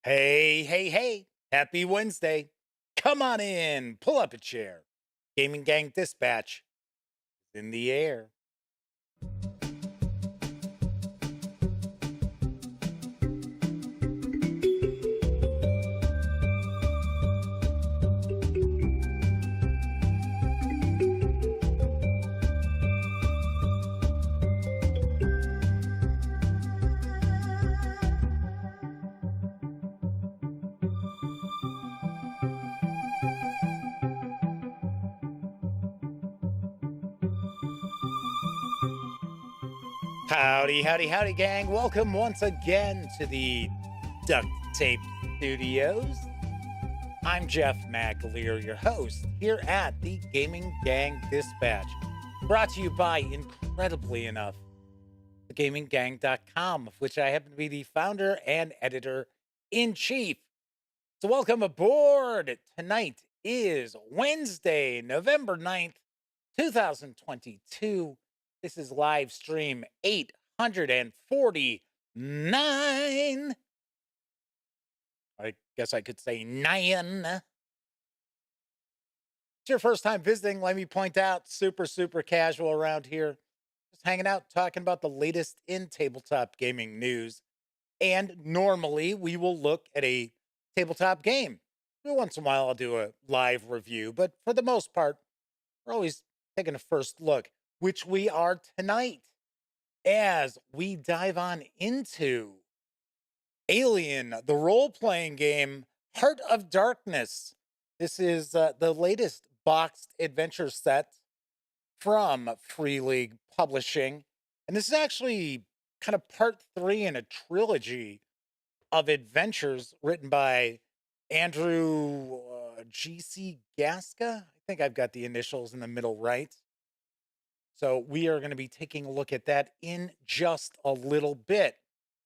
Hey, hey, hey. Happy Wednesday. Come on in. Pull up a chair. Gaming Gang Dispatch is in the air. Howdy, howdy, howdy, gang. Welcome once again to the Duct Tape Studios. I'm Jeff McAleer, your host, here at the Gaming Gang Dispatch. Brought to you by, incredibly enough, thegaminggang.com, of which I happen to be the founder and editor-in-chief. So welcome aboard. Tonight is Wednesday, November 9th, 2022. This is live stream 849. I guess I could say 9. If it's your first time visiting, let me point out, super casual around here. Just hanging out, talking about the latest in tabletop gaming news. And normally we will look at a tabletop game. Every once in a while, I'll do a live review, but for the most part, we're always taking a first look, which we are tonight as we dive on into Alien, the role-playing game, Heart of Darkness. This is the latest boxed adventure set from Free League Publishing. And this is actually kind of part 3 in a trilogy of adventures written by Andrew G.C. Gaska. I think I've got the initials in the middle right. So we are going to be taking a look at that in just a little bit.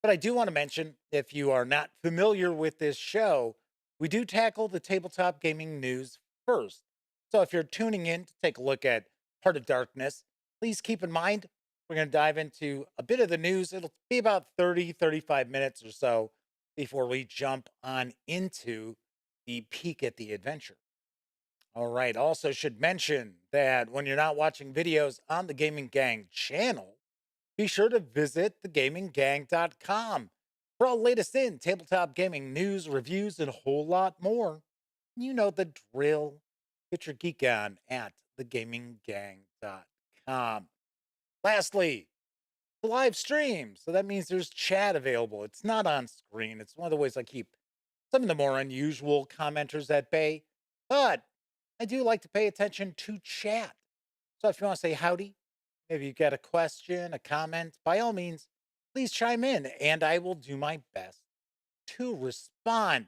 But I do want to mention, if you are not familiar with this show, we do tackle the tabletop gaming news first. So if you're tuning in to take a look at Heart of Darkness, please keep in mind, we're going to dive into a bit of the news. It'll be about 35 minutes or so before we jump on into the peek at the adventure. All right. Also, should mention that when you're not watching videos on the Gaming Gang channel, be sure to visit thegaminggang.com for all latest in tabletop gaming news, reviews, and a whole lot more. You know the drill. Get your geek on at thegaminggang.com. Lastly, the live stream. So that means there's chat available. It's not on screen. It's one of the ways I keep some of the more unusual commenters at bay, but I do like to pay attention to chat. So if you want to say howdy, maybe you've got a question, a comment, by all means, please chime in and I will do my best to respond.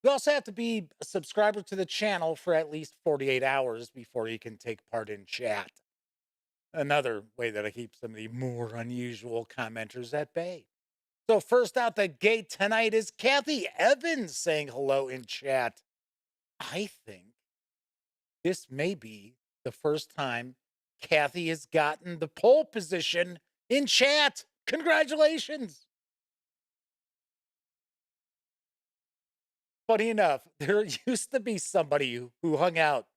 You also have to be a subscriber to the channel for at least 48 hours before you can take part in chat. Another way that I keep some of the more unusual commenters at bay. So first out the gate tonight is Kathy Evans saying hello in chat. I think this may be the first time Kathy has gotten the pole position in chat. Congratulations. Funny enough, there used to be somebody who hung out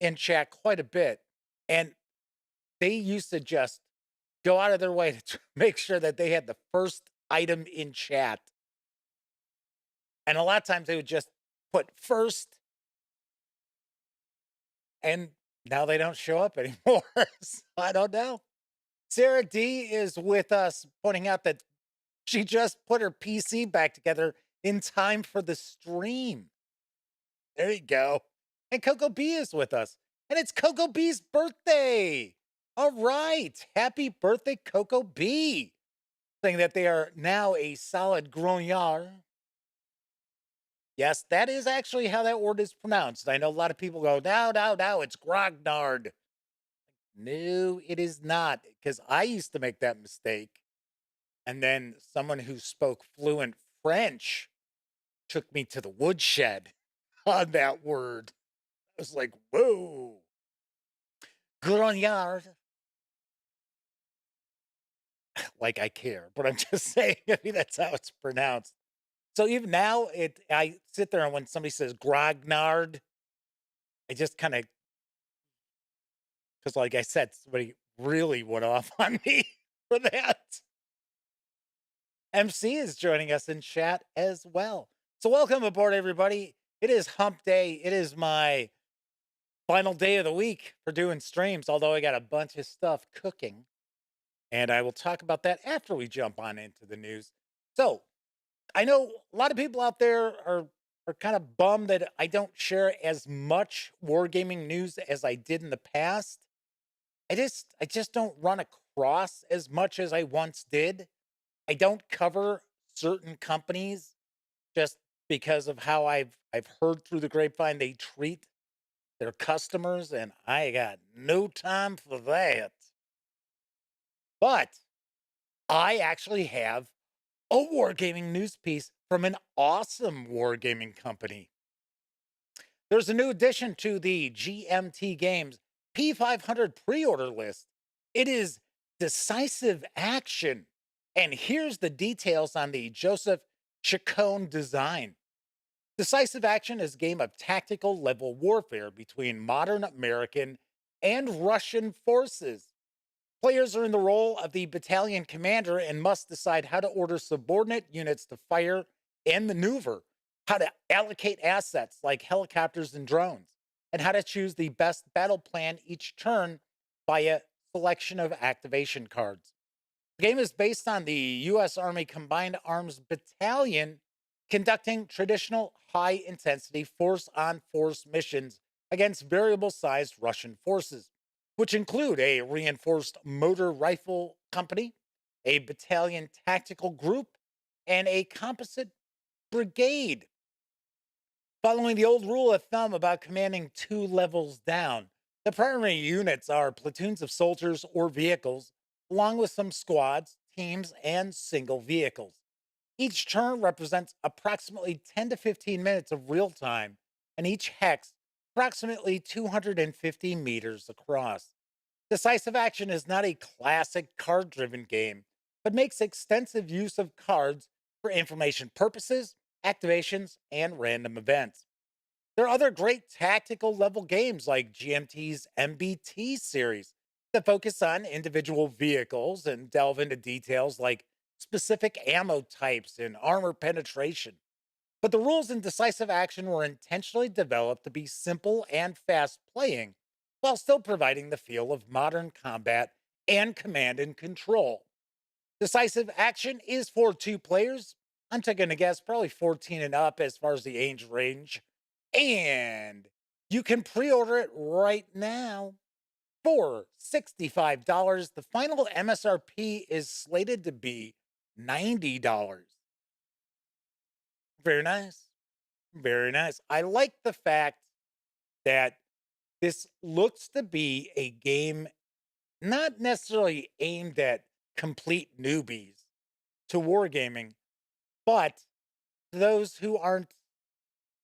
in chat quite a bit, and they used to just go out of their way to make sure that they had the first item in chat. And a lot of times they would just put first, and now they don't show up anymore. So I don't know. Sarah D is with us, pointing out that she just put her PC back together in time for the stream. There you go. And Coco B is with us. And it's Coco B's birthday. All right. Happy birthday, Coco B. Saying that they are now a solid grognard. Yes, that is actually how that word is pronounced. I know a lot of people go, no, it's grognard. No, it is not. Because I used to make that mistake. And then someone who spoke fluent French took me to the woodshed on that word. I was like, whoa. Grognard. Like I care, but I'm just saying, I mean, that's how it's pronounced. So even now, I sit there and when somebody says grognard, I just kind of because, like I said, somebody really went off on me for that. MC is joining us in chat as well. So welcome aboard, everybody. It is Hump Day. It is my final day of the week for doing streams. Although I got a bunch of stuff cooking, and I will talk about that after we jump on into the news. So I know a lot of people out there are kind of bummed that I don't share as much wargaming news as I did in the past. I just don't run across as much as I once did. I don't cover certain companies just because of how I've heard through the grapevine they treat their customers, and I got no time for that. But I actually have a wargaming news piece from an awesome wargaming company. There's a new addition to the GMT Games P500 pre-order list. It is Decisive Action. And here's the details on the Joseph Chacon design. Decisive Action is a game of tactical level warfare between modern American and Russian forces. Players are in the role of the battalion commander and must decide how to order subordinate units to fire and maneuver, how to allocate assets like helicopters and drones, and how to choose the best battle plan each turn via selection of activation cards. The game is based on the U.S. Army Combined Arms Battalion conducting traditional high intensity force on force missions against variable sized Russian forces, which include a reinforced motor rifle company, a battalion tactical group, and a composite brigade. Following the old rule of thumb about commanding two levels down, the primary units are platoons of soldiers or vehicles, along with some squads, teams, and single vehicles. Each turn represents approximately 10 to 15 minutes of real time, and each hex approximately 250 meters across. Decisive Action is not a classic card driven game, but makes extensive use of cards for information purposes, activations, and random events. There are other great tactical level games like GMT's MBT series that focus on individual vehicles and delve into details like specific ammo types and armor penetration. But the rules in Decisive Action were intentionally developed to be simple and fast playing while still providing the feel of modern combat and command and control. Decisive Action is for two players. I'm taking a guess, probably 14 and up as far as the age range. And you can pre order it right now for $65. The final MSRP is slated to be $90. Very nice. Very nice. I like the fact that this looks to be a game not necessarily aimed at complete newbies to wargaming, but those who aren't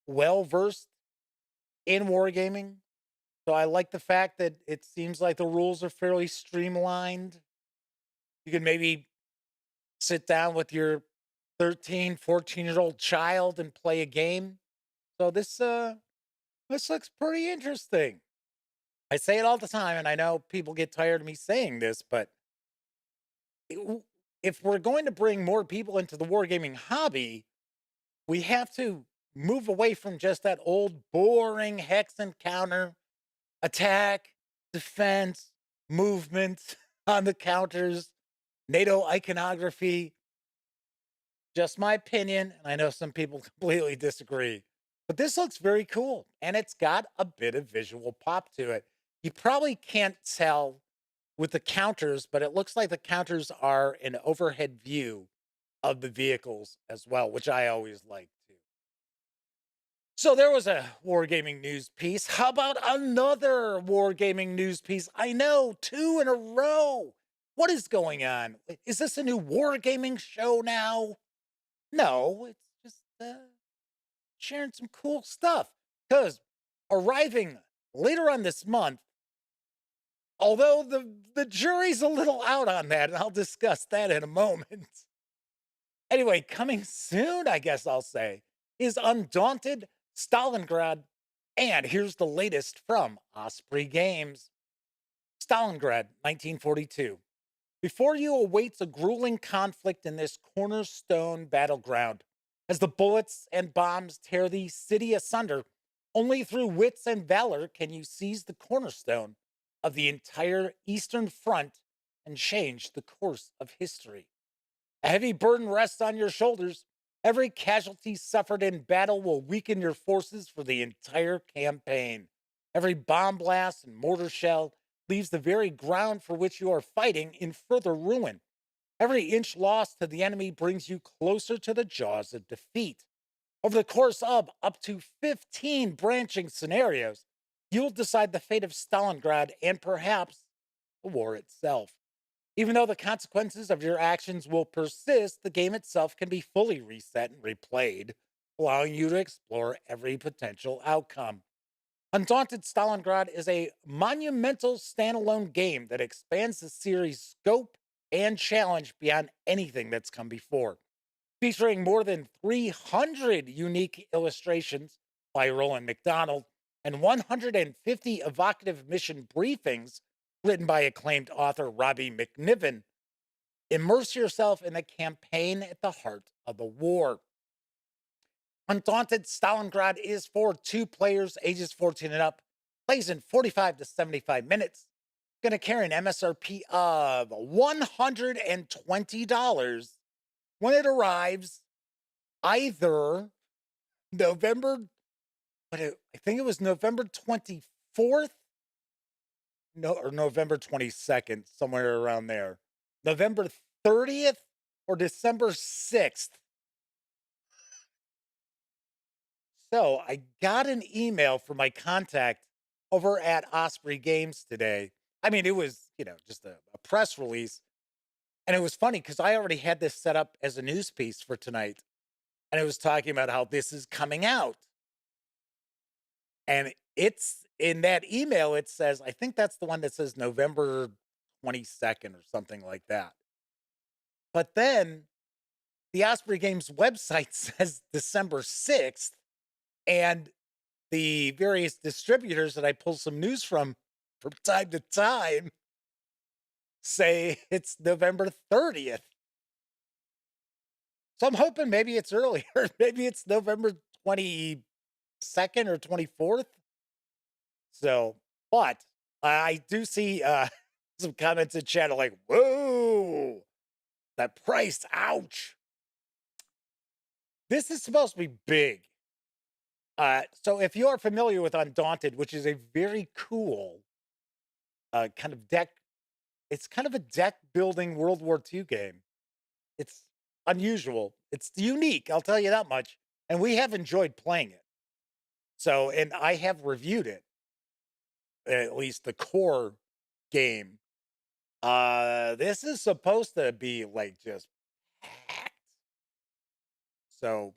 well versed in wargaming. So I like the fact that it seems like the rules are fairly streamlined. You can maybe sit down with your 13, 14-year-old child and play a game. So this looks pretty interesting. I say it all the time, and I know people get tired of me saying this, but if we're going to bring more people into the wargaming hobby, we have to move away from just that old boring hex encounter, attack, defense, movement on the counters, NATO iconography. Just my opinion, and I know some people completely disagree. But this looks very cool, and it's got a bit of visual pop to it. You probably can't tell with the counters, but it looks like the counters are an overhead view of the vehicles as well, which I always like too. So there was a wargaming news piece. How about another wargaming news piece? I know, two in a row. What is going on? Is this a new wargaming show now? No, it's just sharing some cool stuff. Because arriving later on this month, although the jury's a little out on that, and I'll discuss that in a moment. Anyway, coming soon, I guess I'll say, is Undaunted Stalingrad. And here's the latest from Osprey Games. Stalingrad, 1942. Before you awaits a grueling conflict in this cornerstone battleground. As the bullets and bombs tear the city asunder, only through wits and valor can you seize the cornerstone of the entire Eastern Front and change the course of history. A heavy burden rests on your shoulders. Every casualty suffered in battle will weaken your forces for the entire campaign. Every bomb blast and mortar shell leaves the very ground for which you are fighting in further ruin. Every inch lost to the enemy brings you closer to the jaws of defeat. Over the course of up to 15 branching scenarios, you'll decide the fate of Stalingrad and perhaps the war itself. Even though the consequences of your actions will persist, the game itself can be fully reset and replayed, allowing you to explore every potential outcome. Undaunted Stalingrad is a monumental standalone game that expands the series' scope and challenge beyond anything that's come before. Featuring more than 300 unique illustrations by Roland McDonald and 150 evocative mission briefings written by acclaimed author Robbie McNiven, immerse yourself in the campaign at the heart of the war. Undaunted Stalingrad is for two players, ages 14 and up, plays in 45 to 75 minutes. Going to carry an MSRP of $120 when it arrives either November, I think it was November 24th, no, or November 22nd, somewhere around there. November 30th or December 6th. So I got an email from my contact over at Osprey Games today. I mean, it was, just a press release. And it was funny because I already had this set up as a news piece for tonight. And it was talking about how this is coming out. And it's in that email, it says, I think that's the one that says November 22nd or something like that. But then the Osprey Games website says December 6th. And the various distributors that I pull some news from time to time say it's November 30th. So I'm hoping maybe it's earlier. Maybe it's November 22nd or 24th. So, but I do see some comments in chat like, whoa, that price, ouch. This is supposed to be big. So if you are familiar with Undaunted, which is a very cool kind of deck, it's kind of a deck building World War II game. It's unusual. It's unique, I'll tell you that much. And we have enjoyed playing it. So, and I have reviewed it, at least the core game. This is supposed to be like just packed. So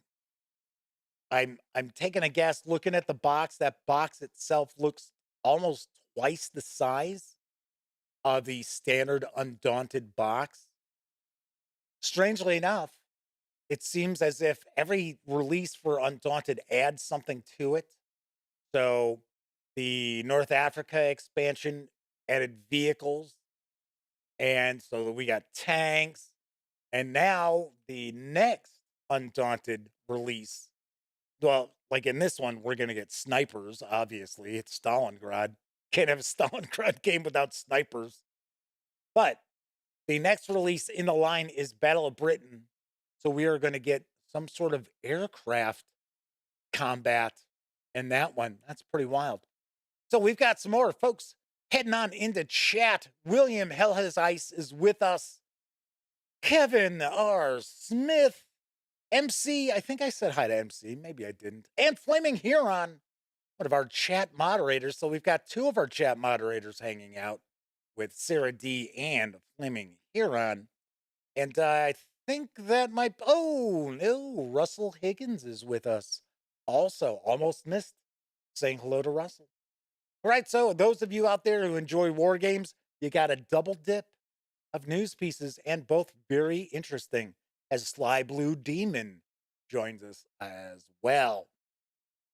I'm taking a guess looking at the box. That box itself looks almost twice the size of the standard Undaunted box. Strangely enough, it seems as if every release for Undaunted adds something to it. So the North Africa expansion added vehicles. And so we got tanks. And now the next Undaunted release, well, like in this one, we're going to get snipers, obviously. It's Stalingrad. Can't have a Stalingrad game without snipers. But the next release in the line is Battle of Britain. So we are going to get some sort of aircraft combat in that one. That's pretty wild. So we've got some more folks heading on into chat. William Hell Has Ice is with us. Kevin R. Smith. MC, I think I said hi to MC. Maybe I didn't. And Flaming Huron, one of our chat moderators. So we've got two of our chat moderators hanging out with Sarah D and Flaming Huron. And I think that might, oh, no, Russell Higgins is with us. Also, almost missed saying hello to Russell. All right, so those of you out there who enjoy war games, you got a double dip of news pieces and both very interesting. as Sly Blue Demon joins us as well.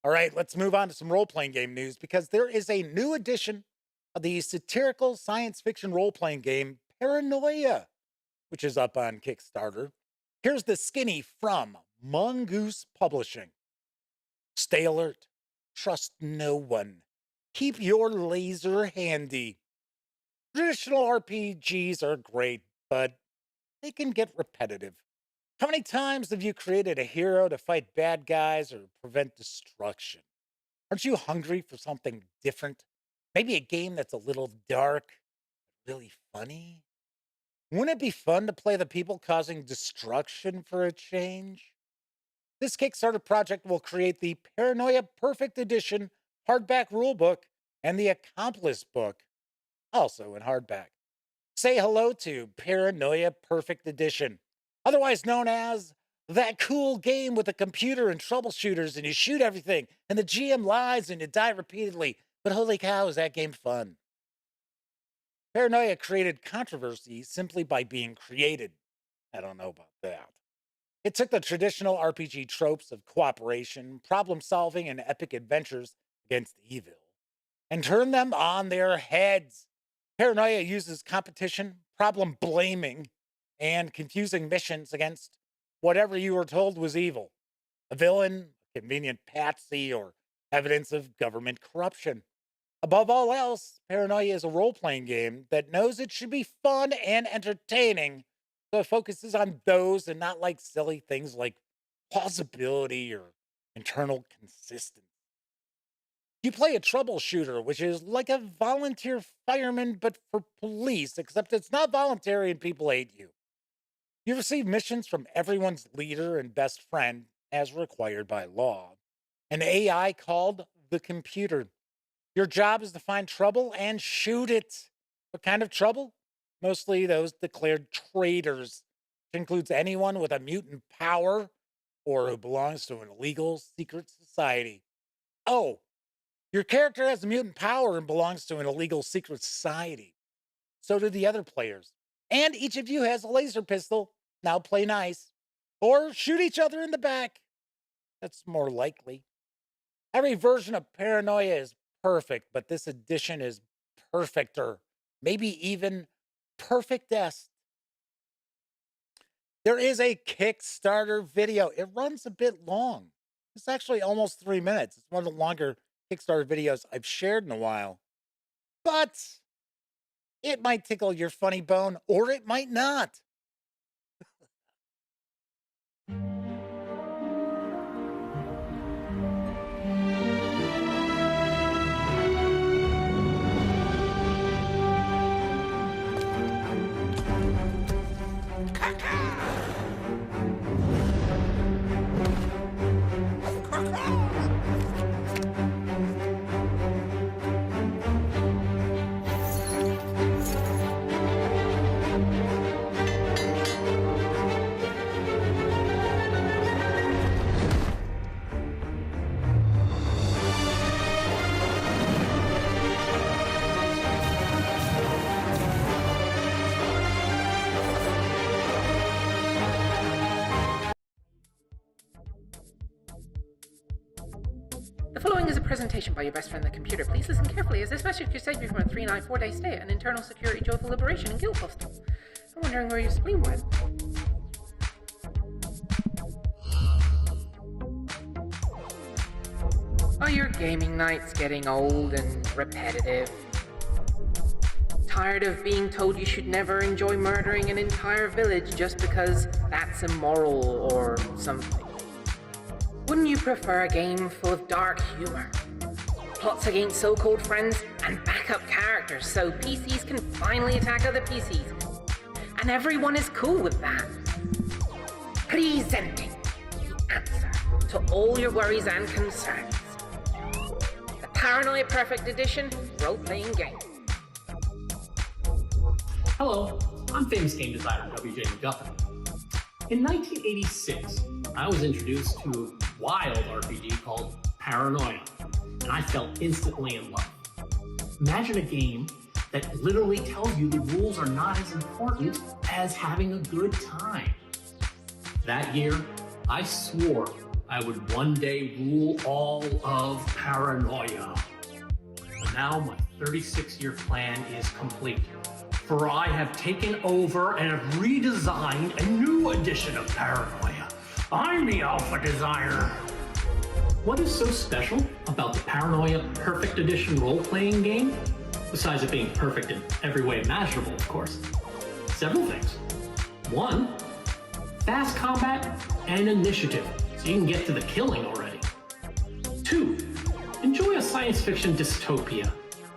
All right, let's move on to some role playing game news because there is a new edition of the satirical science fiction role playing game Paranoia, which is up on Kickstarter. Here's the skinny from Mongoose Publishing. Stay alert. Trust no one. Keep your laser handy. Traditional RPGs are great, but they can get repetitive. How many times have you created a hero to fight bad guys or prevent destruction? Aren't you hungry for something different? Maybe a game that's a little dark, really funny? Wouldn't it be fun to play the people causing destruction for a change? This Kickstarter project will create the Paranoia Perfect Edition hardback rulebook and the Accomplice book, also in hardback. Say hello to Paranoia Perfect Edition, otherwise known as that cool game with a computer and troubleshooters and you shoot everything and the GM lies and you die repeatedly. But holy cow, is that game fun? Paranoia created controversy simply by being created. I don't know about that. It took the traditional RPG tropes of cooperation, problem solving, and epic adventures against evil and turned them on their heads. Paranoia uses competition, problem blaming, and confusing missions against whatever you were told was evil: a villain, a convenient patsy, or evidence of government corruption. Above all else, Paranoia is a role playing game that knows it should be fun and entertaining, so it focuses on those and not like silly things like plausibility or internal consistency. You play a troubleshooter, which is like a volunteer fireman, but for police, except it's not voluntary and people hate you. You receive missions from everyone's leader and best friend, as required by law. An AI called the computer. Your job is to find trouble and shoot it. What kind of trouble? Mostly those declared traitors, which includes anyone with a mutant power or who belongs to an illegal secret society. Oh, your character has a mutant power and belongs to an illegal secret society. So do the other players. And each of you has a laser pistol. Now play nice. Or shoot each other in the back. That's more likely. Every version of Paranoia is perfect, but this edition is perfecter. Maybe even perfectest. There is a Kickstarter video. It runs a bit long. It's actually almost 3 minutes. It's one of the longer Kickstarter videos I've shared in a while. But it might tickle your funny bone, or it might not. The following is a presentation by your best friend the computer. Please listen carefully as this message could save you from a 3-night, 4-day stay at an internal security joyful liberation in guild hostel. I'm wondering where your spleen went. Are your gaming nights getting old and repetitive? Tired of being told you should never enjoy murdering an entire village just because that's immoral or something? Wouldn't you prefer a game full of dark humor, plots against so-called friends, and backup characters so PCs can finally attack other PCs? And everyone is cool with that. Presenting the answer to all your worries and concerns. The Paranoia Perfect Edition Role-Playing Game. Hello, I'm famous game designer W.J. McGuffin. In 1986, I was introduced to a wild RPG called Paranoia, and I fell instantly in love. Imagine a game that literally tells you the rules are not as important as having a good time. That year, I swore I would one day rule all of Paranoia. But now my 36-year plan is complete, for I have taken over and have redesigned a new edition of Paranoia. I'm the alpha designer. What is so special about the Paranoia Perfect Edition role-playing game? Besides it being perfect in every way imaginable, of course. Several things. One, fast combat and initiative, so you can get to the killing already. Two, enjoy a science fiction dystopia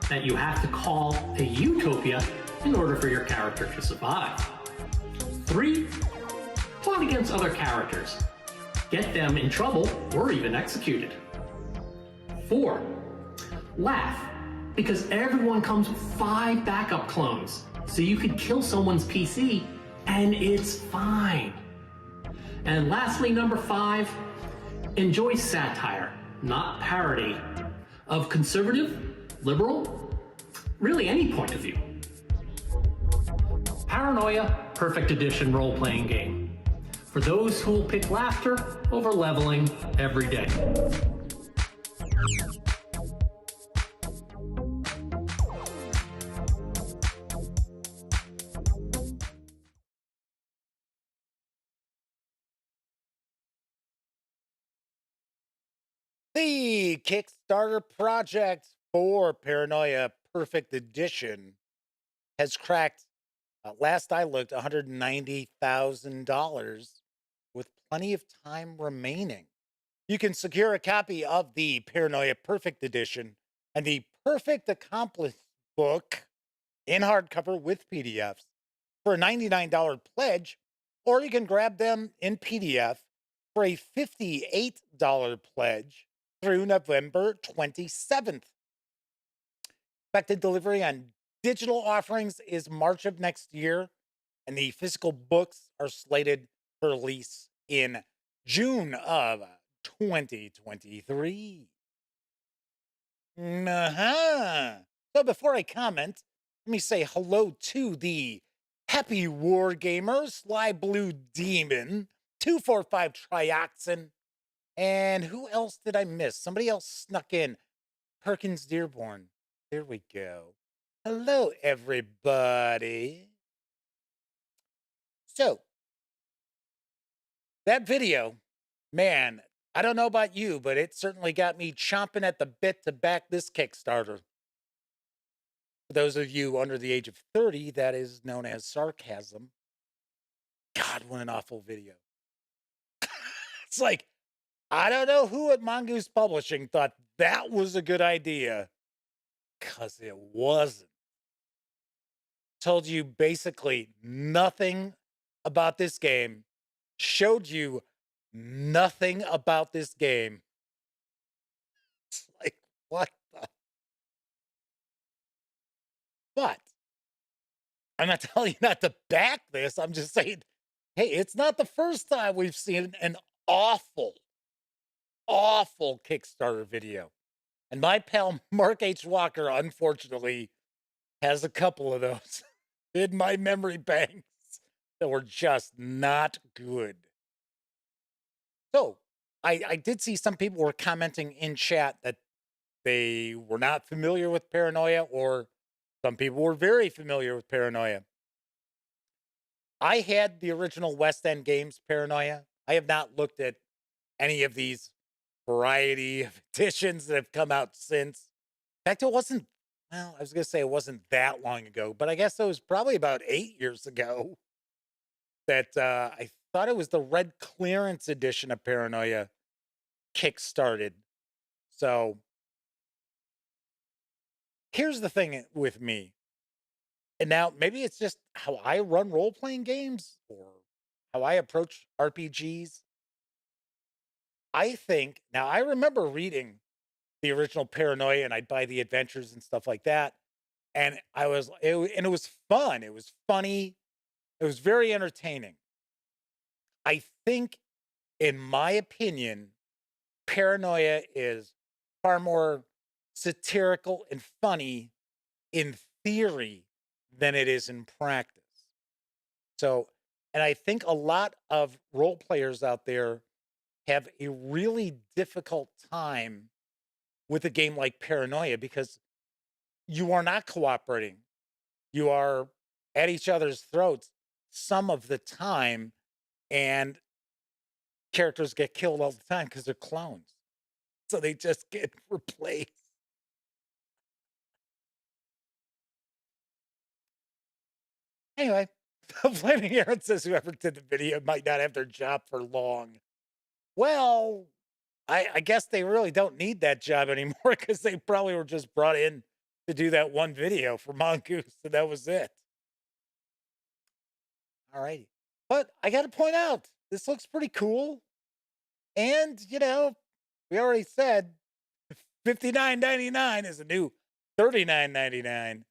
that you have to call a utopia in order for your character to survive. Three, plot against other characters. Get them in trouble or even executed. Four, laugh, because everyone comes with 5 backup clones, so you could kill someone's PC and it's fine. And lastly, number 5, enjoy satire, not parody, of conservative, liberal, really any point of view. Paranoia Perfect Edition role-playing game. For those who will pick laughter over leveling every day. The Kickstarter project for Paranoia Perfect Edition has cracked, last I looked, $190,000 with plenty of time remaining. You can secure a copy of the Paranoia Perfect Edition and the Perfect Accomplice book in hardcover with PDFs for a $99 pledge, or you can grab them in PDF for a $58 pledge through November 27th. Expected delivery on digital offerings is March of next year, and the physical books are slated for release in June of 2023. So before I comment, let me say hello to the Happy War Gamer, Sly Blue Demon, 245 Trioxin, and who else did I miss? Somebody else snuck in. Perkins Dearborn. There we go. Hello, everybody. So, that video, man, I don't know about you, but it certainly got me chomping at the bit to back this Kickstarter. For those of you under the age of 30, that is known as sarcasm. God, what an awful video. It's like, I don't know who at Mongoose Publishing thought that was a good idea, because it wasn't. Told you basically nothing about this game, showed you nothing about this game. It's like, what the? But I'm not telling you not to back this. I'm just saying, hey, it's not the first time we've seen an awful Kickstarter video. And my pal Mark H. Walker, unfortunately, has a couple of those in my memory banks that were just not good. So I did see some people were commenting in chat that they were not familiar with Paranoia, or some people were very familiar with Paranoia. I had the original West End Games Paranoia. I have not looked at any of these variety of editions that have come out since. In fact, it wasn't, well, I was going to say it wasn't that long ago, but I guess it was probably about 8 years ago that I thought it was the red clearance edition of Paranoia kickstarted. So here's the thing with me. And now maybe it's just how I run role-playing games or how I approach RPGs. I think, now I remember reading the original Paranoia and I'd buy the adventures and stuff like that. And it was fun. It was funny. It was very entertaining. I think, in my opinion, Paranoia is far more satirical and funny in theory than it is in practice. So And I think a lot of role players out there have a really difficult time with a game like Paranoia because you are not cooperating. You are at each other's throats some of the time, and characters get killed all the time because they're clones. So they just get replaced. Anyway, Flaming Aaron says whoever did the video might not have their job for long. Well, I guess they really don't need that job anymore because they probably were just brought in to do that one video for Mongoose, and that was it. All righty. But I got to point out, this looks pretty cool. And, we already said 59.99 is a new 39.99.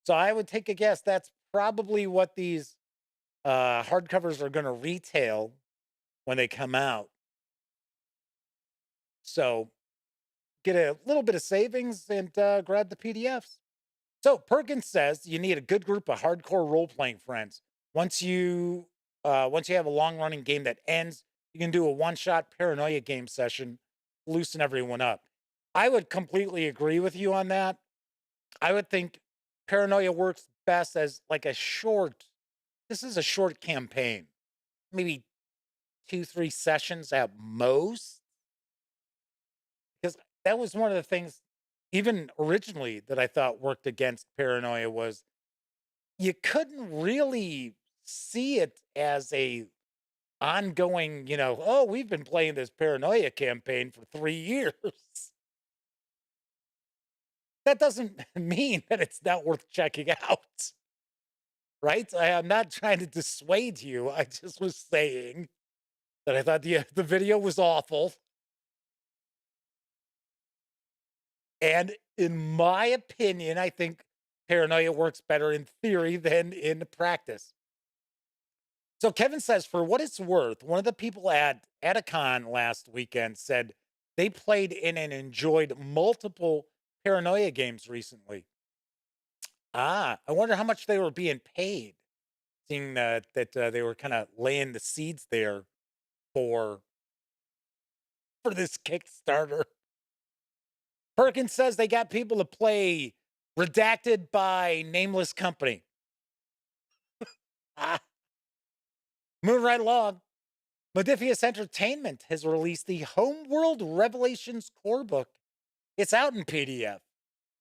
So I would take a guess that's probably what these hardcovers are going to retail when they come out. So get a little bit of savings and grab the PDFs. So Perkins says you need a good group of hardcore role-playing friends. Once you have a long-running game that ends, you can do a one-shot Paranoia game session, loosen everyone up. I would completely agree with you on that. I would think Paranoia works best as like this is a short campaign, maybe 2-3 sessions at most. Because that was one of the things, even originally, that I thought worked against Paranoia was you couldn't really see it as a ongoing, oh, we've been playing this Paranoia campaign for 3 years. That doesn't mean that it's not worth checking out, right? I am not trying to dissuade you. I just was saying that I thought the video was awful. And in my opinion, I think Paranoia works better in theory than in practice. So Kevin says, for what it's worth, one of the people at a con last weekend said they played in and enjoyed multiple Paranoia games recently. I wonder how much they were being paid, seeing that they were kind of laying the seeds there for this Kickstarter. Perkins says they got people to play Redacted by Nameless Company. Moving right along. Modiphius Entertainment has released the Homeworld Revelations core book. It's out in PDF,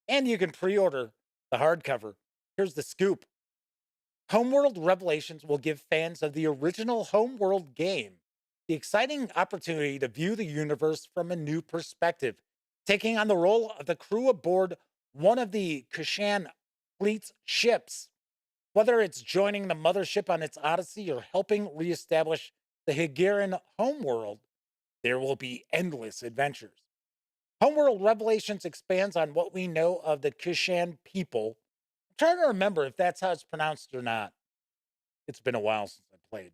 and you can pre-order the hardcover. Here's the scoop. Homeworld Revelations will give fans of the original Homeworld game the exciting opportunity to view the universe from a new perspective, taking on the role of the crew aboard one of the Kushan fleet's ships. Whether it's joining the mothership on its odyssey or helping reestablish the Higaran homeworld, there will be endless adventures. Homeworld Revelations expands on what we know of the Kushan people. I'm trying to remember if that's how it's pronounced or not. It's been a while since I played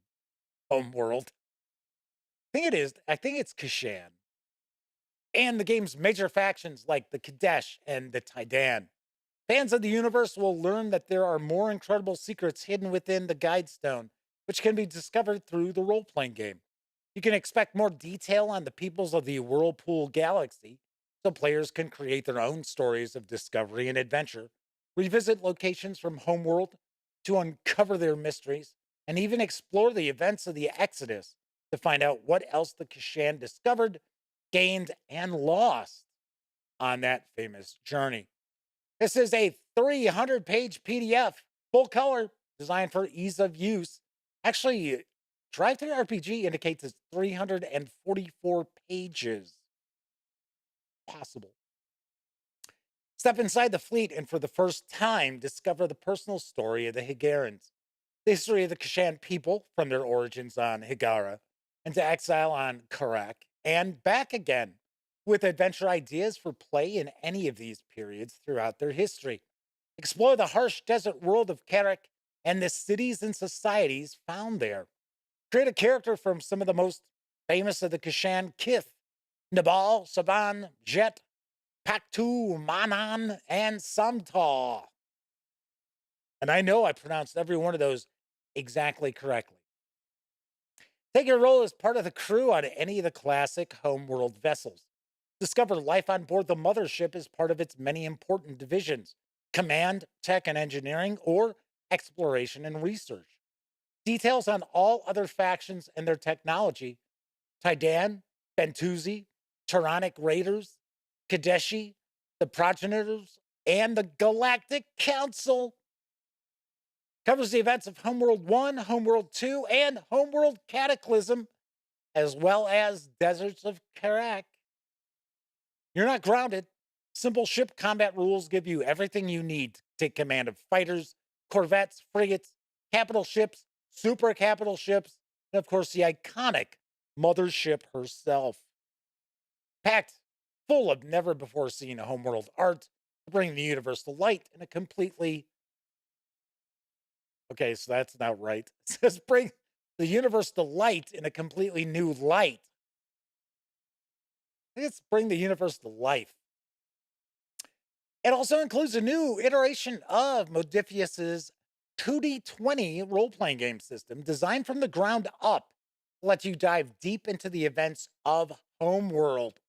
Homeworld. I think it is. I think it's Kushan. And the game's major factions like the Kadesh and the Taidan. Fans of the universe will learn that there are more incredible secrets hidden within the Guidestone, which can be discovered through the role-playing game. You can expect more detail on the peoples of the Whirlpool Galaxy, so players can create their own stories of discovery and adventure, revisit locations from Homeworld to uncover their mysteries, and even explore the events of the Exodus to find out what else the Kushan discovered, gained, and lost on that famous journey. This is a 300-page PDF, full color, designed for ease of use. Actually, DriveThruRPG indicates it's 344 pages. Possible. Step inside the fleet and for the first time, discover the personal story of the Higarans, the history of the Kushan people from their origins on Higara into exile on Karak and back again, with adventure ideas for play in any of these periods throughout their history. Explore the harsh desert world of Karak and the cities and societies found there. Create a character from some of the most famous of the Kushan Kith, Nabal, Saban, Jet, Paktu, Manan, and Samtal. And I know I pronounced every one of those exactly correctly. Take your role as part of the crew on any of the classic homeworld vessels. Discover life on board the mothership as part of its many important divisions: command, tech and engineering, or exploration and research. Details on all other factions and their technology: Tidan, Bentuzi, Tyrannic Raiders, Kadeshi, the Progenitors, and the Galactic Council. Covers the events of Homeworld 1, Homeworld 2, and Homeworld Cataclysm, as well as Deserts of Karak. You're not grounded. Simple ship combat rules give you everything you need to take command of fighters, corvettes, frigates, capital ships, super capital ships, and of course the iconic mothership herself. Packed full of never before seen homeworld art to bring the universe to light in a completely... Okay, so that's not right. It says bring the universe to light in a completely new light. I think it's bring the universe to life. It also includes a new iteration of Modiphius's 2D20 role-playing game system designed from the ground up to let you dive deep into the events of Homeworld.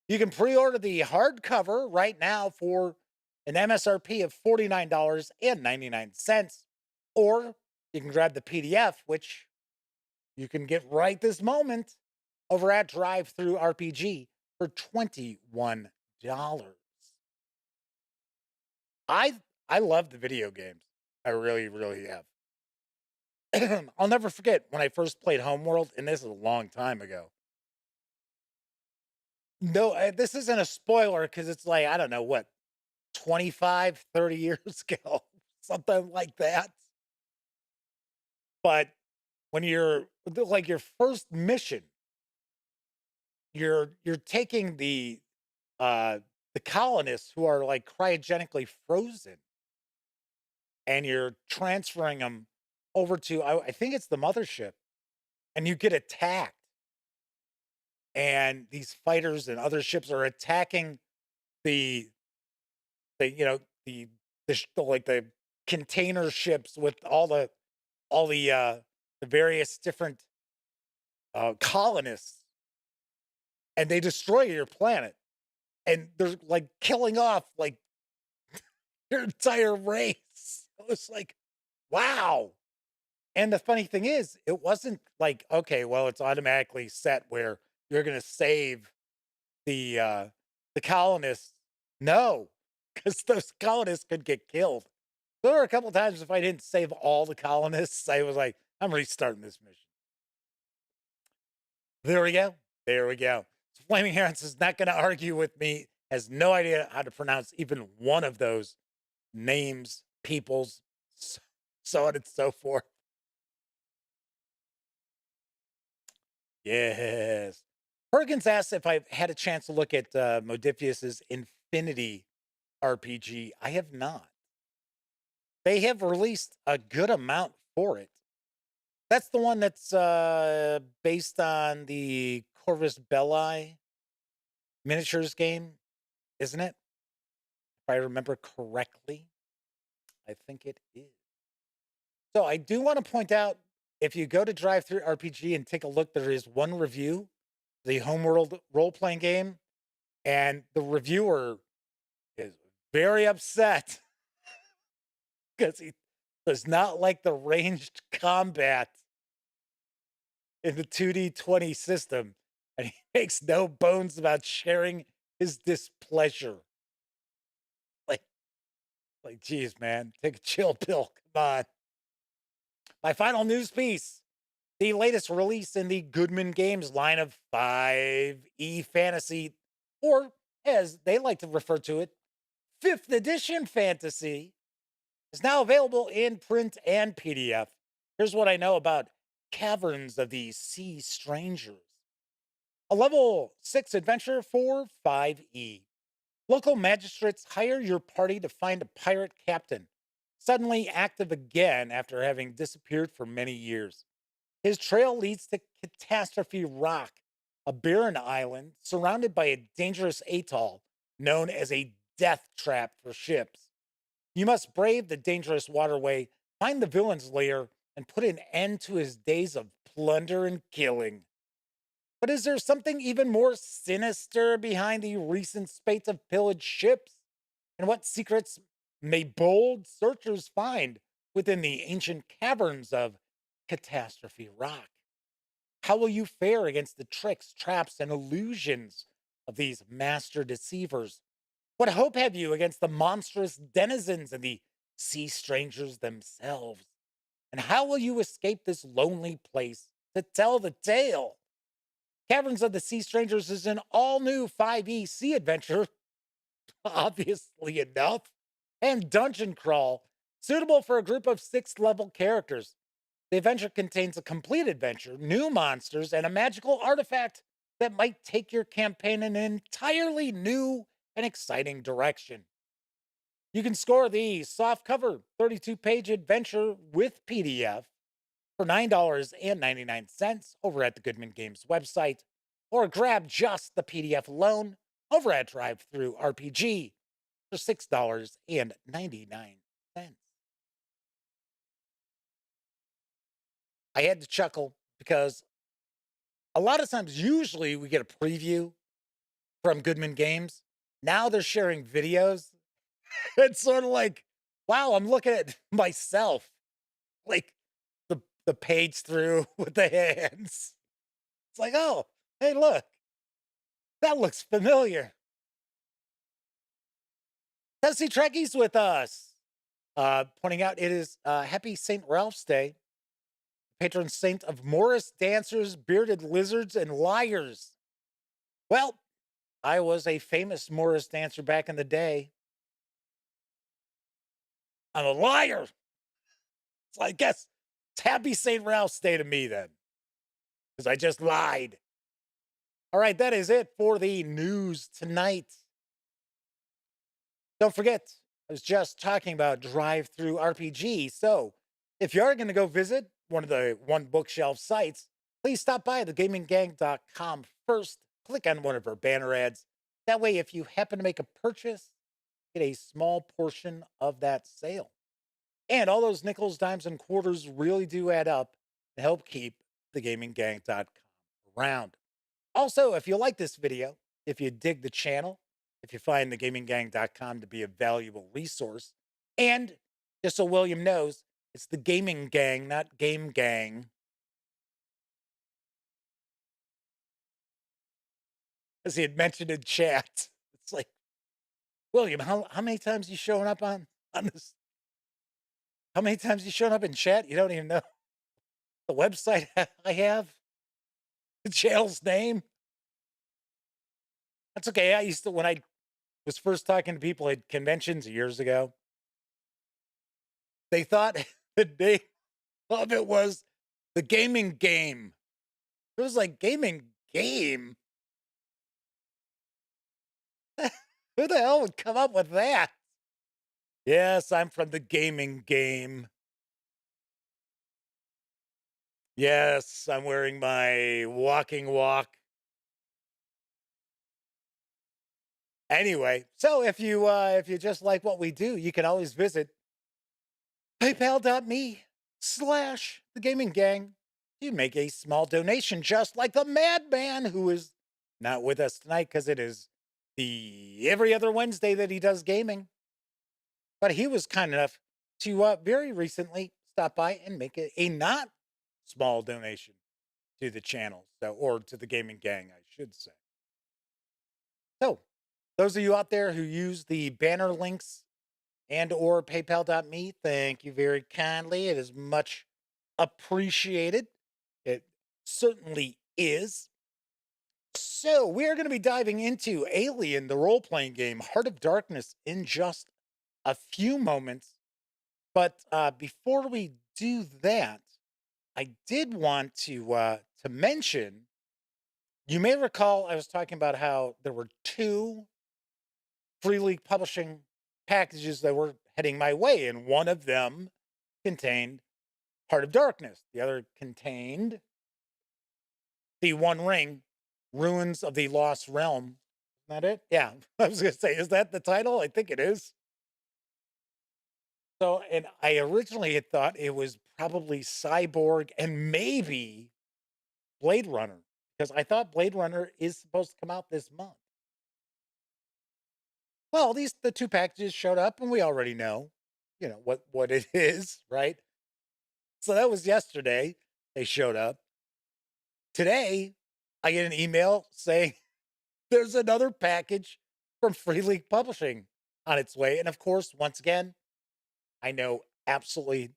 You can pre-order the hardcover right now for an MSRP of $49.99, or you can grab the PDF, which you can get right this moment over at DriveThruRPG for $21. I love the video games. I really, really have. I'll never forget when I first played Homeworld, and this is a long time ago. No, this isn't a spoiler because it's like, I don't know what, 25, 30 years ago, something like that. But when you're like your first mission, you're taking the colonists who are like cryogenically frozen, and you're transferring them over to I think it's the mothership, and you get attacked. And these fighters and other ships are attacking the you know like the container ships with all the various different colonists, and they destroy your planet, and they're like killing off like your entire race. It was like, wow. And the funny thing is, it wasn't like, okay, well, it's automatically set where you're going to save the colonists. No, because those colonists could get killed. There were a couple times if I didn't save all the colonists, I was like, I'm restarting this mission. There we go. There we go. So Flaming Herons is not going to argue with me, has no idea how to pronounce even one of those names, peoples, so on and so forth. Yes. Perkins asked if I've had a chance to look at Modiphius's Infinity RPG. I have not. They have released a good amount for it. That's the one that's based on the Corvus Belli miniatures game, isn't it? If I remember correctly, I think it is. So I do want to point out, if you go to DriveThruRPG and take a look, there is one review, the Homeworld role-playing game, and the reviewer is very upset because he does not like the ranged combat in the 2D20 system, and he makes no bones about sharing his displeasure. Like, geez, man, take a chill pill. Come on. My final news piece: the latest release in the Goodman Games line of 5e fantasy, or as they like to refer to it, 5th edition fantasy, is now available in print and PDF. Here's what I know about Caverns of the Sea Strangers: a level 6 adventure for 5e. Local magistrates hire your party to find a pirate captain, suddenly active again after having disappeared for many years. His trail leads to Catastrophe Rock, a barren island surrounded by a dangerous atoll known as a death trap for ships. You must brave the dangerous waterway, find the villain's lair, and put an end to his days of plunder and killing. But is there something even more sinister behind the recent spate of pillaged ships? And what secrets may bold searchers find within the ancient caverns of Catastrophe Rock? How will you fare against the tricks, traps, and illusions of these master deceivers? What hope have you against the monstrous denizens and the sea strangers themselves? And how will you escape this lonely place to tell the tale? Caverns of the Sea Strangers is an all new 5e sea adventure, obviously enough, and dungeon crawl, suitable for a group of 6 level characters. The adventure contains a complete adventure, new monsters, and a magical artifact that might take your campaign in an entirely new and exciting direction. You can score the softcover 32-page adventure with PDF for $9.99 over at the Goodman Games website, or grab just the PDF alone over at DriveThruRPG for $6.99. I had to chuckle because a lot of times, usually we get a preview from Goodman Games. Now they're sharing videos. It's sort of like, wow, I'm looking at myself, like the page through with the hands. It's like, oh, hey, look, that looks familiar. Tennessee Trekkies with us. Pointing out it is Happy St. Ralph's Day, patron saint of Morris dancers, bearded lizards, and liars. Well, I was a famous Morris dancer back in the day. I'm a liar. So I guess it's Happy St. Ralph's Day to me then, because I just lied. All right, that is it for the news tonight. Don't forget, I was just talking about DriveThruRPG. So if you are going to go visit one of the One Bookshelf sites, please stop by thegaminggang.com first. Click on one of our banner ads. That way, if you happen to make a purchase, get a small portion of that sale. And all those nickels, dimes, and quarters really do add up to help keep thegaminggang.com around. Also, if you like this video, if you dig the channel, if you find thegaminggang.com to be a valuable resource, and just so William knows, it's the Gaming Gang, not Game Gang. As he had mentioned in chat. It's like, William, how many times you showing up on this? How many times you showing up in chat? You don't even know the website I have, the channel's name. That's okay. I used to, when I was first talking to people at conventions years ago, they thought the name of it was the Gaming Game. It was like, Gaming Game? Who the hell would come up with that? Yes, I'm from the Gaming Game. Yes, I'm wearing my walking walk. Anyway, so if you just like what we do, you can always visit paypal.me/the gaming gang. You make a small donation, just like the madman who is not with us tonight because it is the every other Wednesday that he does gaming. But he was kind enough to very recently stop by and make a not small donation to the channel, so, or to the gaming gang, I should say. So, those of you out there who use the banner links and or paypal.me, thank you very kindly. It is much appreciated. It certainly is. So, we are going to be diving into Alien, the role-playing game, Heart of Darkness, in just a few moments. But before we do that, I did want to mention, you may recall I was talking about how there were 2 Free League Publishing packages that were heading my way, and one of them contained Heart of Darkness. The other contained the One Ring, Ruins of the Lost Realm. Isn't that it? Yeah, I was going to say, is that the title? I think it is. So, and I originally had thought it was probably Cyborg and maybe Blade Runner because I thought Blade Runner is supposed to come out this month. Well, the two packages showed up, and we already know, what it is, right? So that was yesterday. They showed up. Today, I get an email saying there's another package from Free League Publishing on its way. And of course, once again, I know absolutely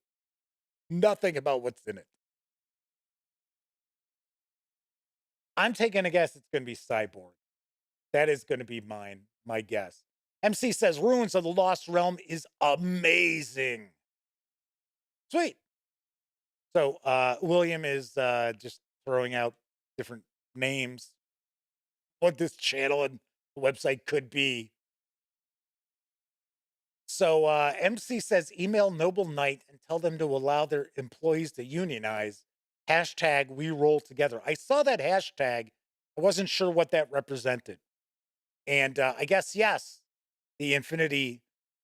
nothing about what's in it. I'm taking a guess it's going to be Cyborg. That is going to be my guess. MC says Ruins of the Lost Realm is amazing. Sweet. So William is just throwing out different names, what this channel and the website could be. So MC says email Noble Knight and tell them to allow their employees to unionize. Hashtag we roll together. I saw that hashtag. I wasn't sure what that represented. And I guess, yes, the Infinity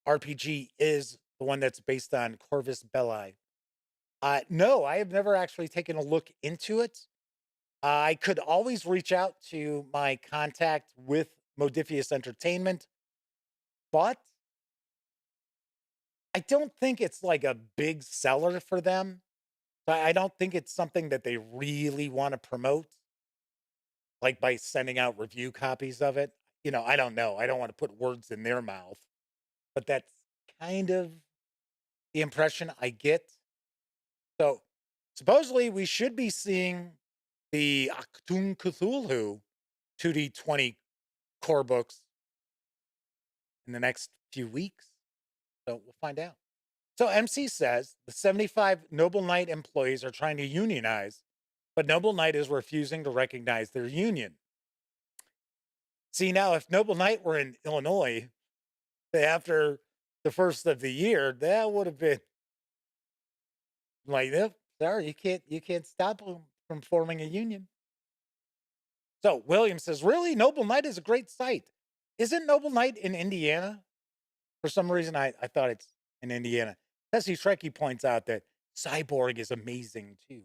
RPG is the one that's based on Corvus Belli. No, I have never actually taken a look into it. I could always reach out to my contact with Modiphius Entertainment, but I don't think it's like a big seller for them. I don't think it's something that they really want to promote, like by sending out review copies of it. I don't know. I don't want to put words in their mouth, but that's kind of the impression I get. So supposedly we should be seeing the Achtung Cthulhu 2D20 core books in the next few weeks. So we'll find out. So MC says the 75 Noble Knight employees are trying to unionize, but Noble Knight is refusing to recognize their union. See, now if Noble Knight were in Illinois after the first of the year, that would have been like, sorry, you can't stop them from forming a union. So William says, really? Noble Knight is a great site. Isn't Noble Knight in Indiana? For some reason, I thought it's in Indiana. Tessie Trekkie points out that Cyborg is amazing too.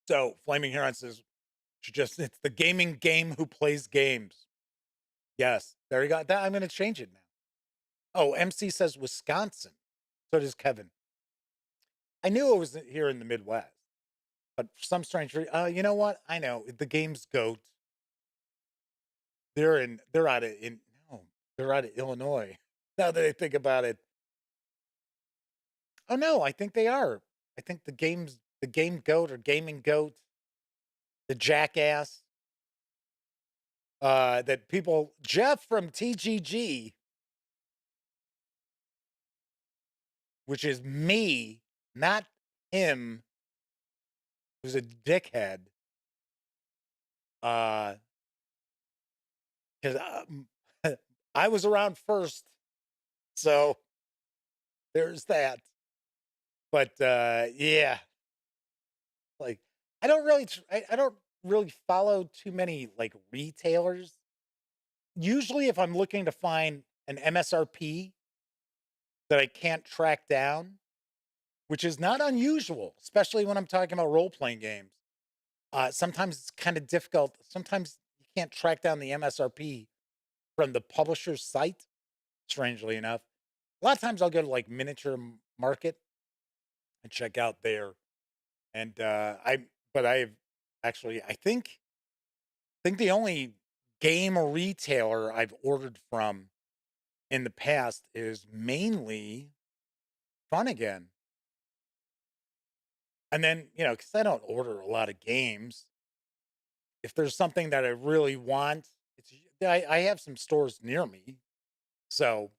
So Flaming Heron says, it's the gaming game who plays games. Yes, there you go. I'm going to change it now. Oh, MC says Wisconsin. So does Kevin. I knew it was here in the Midwest, but for some strange reason, you know what? I know the game's GOAT. They're out of Illinois. Now that I think about it. Oh no, I think they are. I think the game GOAT or gaming GOAT, the jackass. That people, Jeff from TGG, which is me, not him, who's a dickhead. Because I was around first, so there's that. But yeah, like I don't really follow too many like retailers. Usually, if I'm looking to find an MSRP that I can't track down, which is not unusual, especially when I'm talking about role-playing games. Sometimes it's kind of difficult. Sometimes you can't track down the MSRP from the publisher's site, strangely enough. A lot of times I'll go to like Miniature Market and check out there. And I've actually, I think the only game retailer I've ordered from in the past is mainly Fun Again. And then, because I don't order a lot of games, if there's something that I really want, I have some stores near me. So,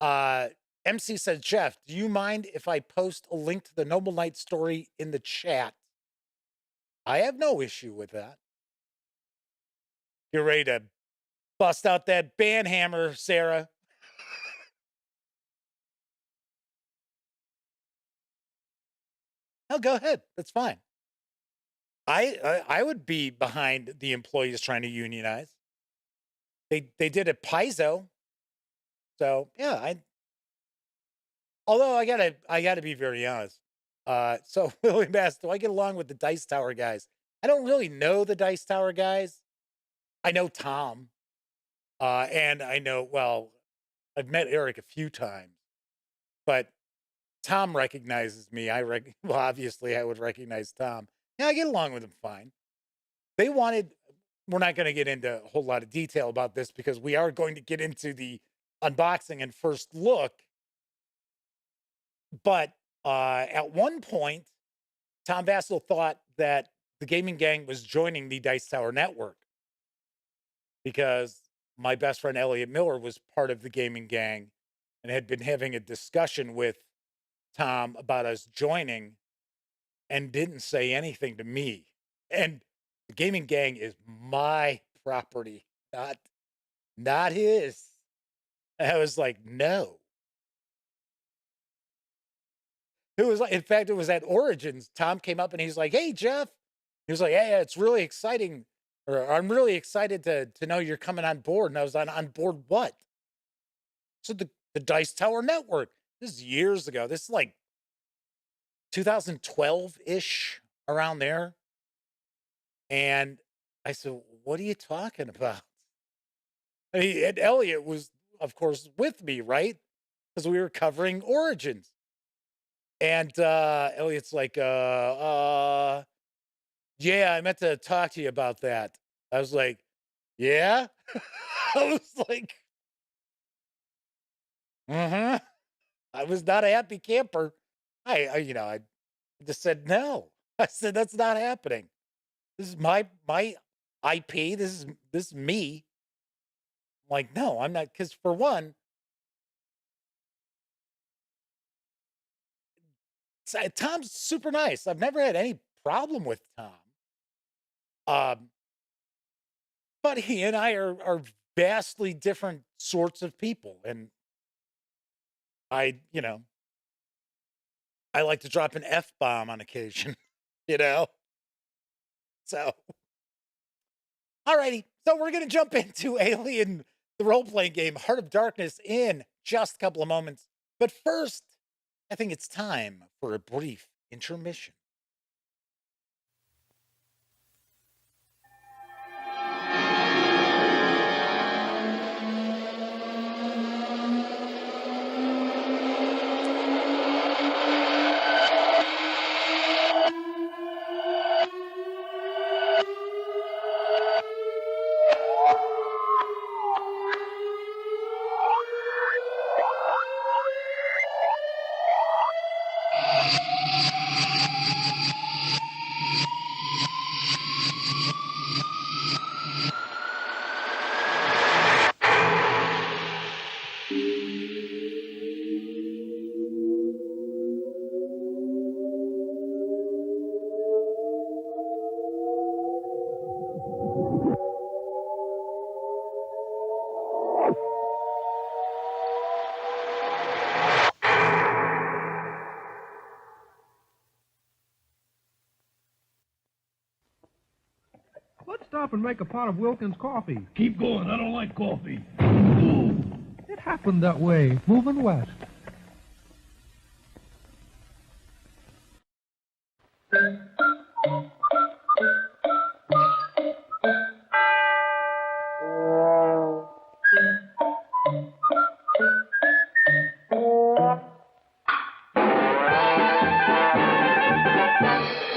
MC said, Jeff, do you mind if I post a link to the Noble Knight story in the chat? I have no issue with that. You're ready to bust out that band hammer, Sarah. Oh, go ahead. That's fine. I would be behind the employees trying to unionize. They did it Paizo. So yeah, Although I gotta be very honest. So William asked, do I get along with the Dice Tower guys? I don't really know the Dice Tower guys. I know Tom, and I know, well, I've met Eric a few times, but Tom recognizes me. Well, obviously I would recognize Tom. Yeah, I get along with him fine. They wanted, we're not going to get into a whole lot of detail about this because we are going to get into the unboxing and first look. But at one point, Tom Vassell thought that the gaming gang was joining the Dice Tower network because my best friend Elliot Miller was part of the gaming gang and had been having a discussion with Tom about us joining and didn't say anything to me. And the gaming gang is my property, not his. And I was like, no. It was like, in fact, it was at Origins. Tom came up and he's like, hey, Jeff. He was like, hey, it's really exciting. Or I'm really excited to know you're coming on board. And I was on board what? So the Dice Tower Network. This is years ago. This is like 2012-ish, around there. And I said, what are you talking about? And Elliot was, of course, with me, right? Because we were covering Origins. And Elliot's like, yeah, I meant to talk to you about that. I was like, yeah? I was like, I was not a happy camper. I just said, no. I said, that's not happening. This is my IP. This is me. I'm like, no, I'm not. Because for one, Tom's super nice. I've never had any problem with Tom. But he and I are vastly different sorts of people. And I like to drop an F-bomb on occasion, So, alrighty. So we're going to jump into Alien, the role-playing game, Heart of Darkness, in just a couple of moments. But first, I think it's time for a brief intermission. Let's stop and make a pot of Wilkins coffee. Keep going. I don't like coffee. It happened that way, moving west.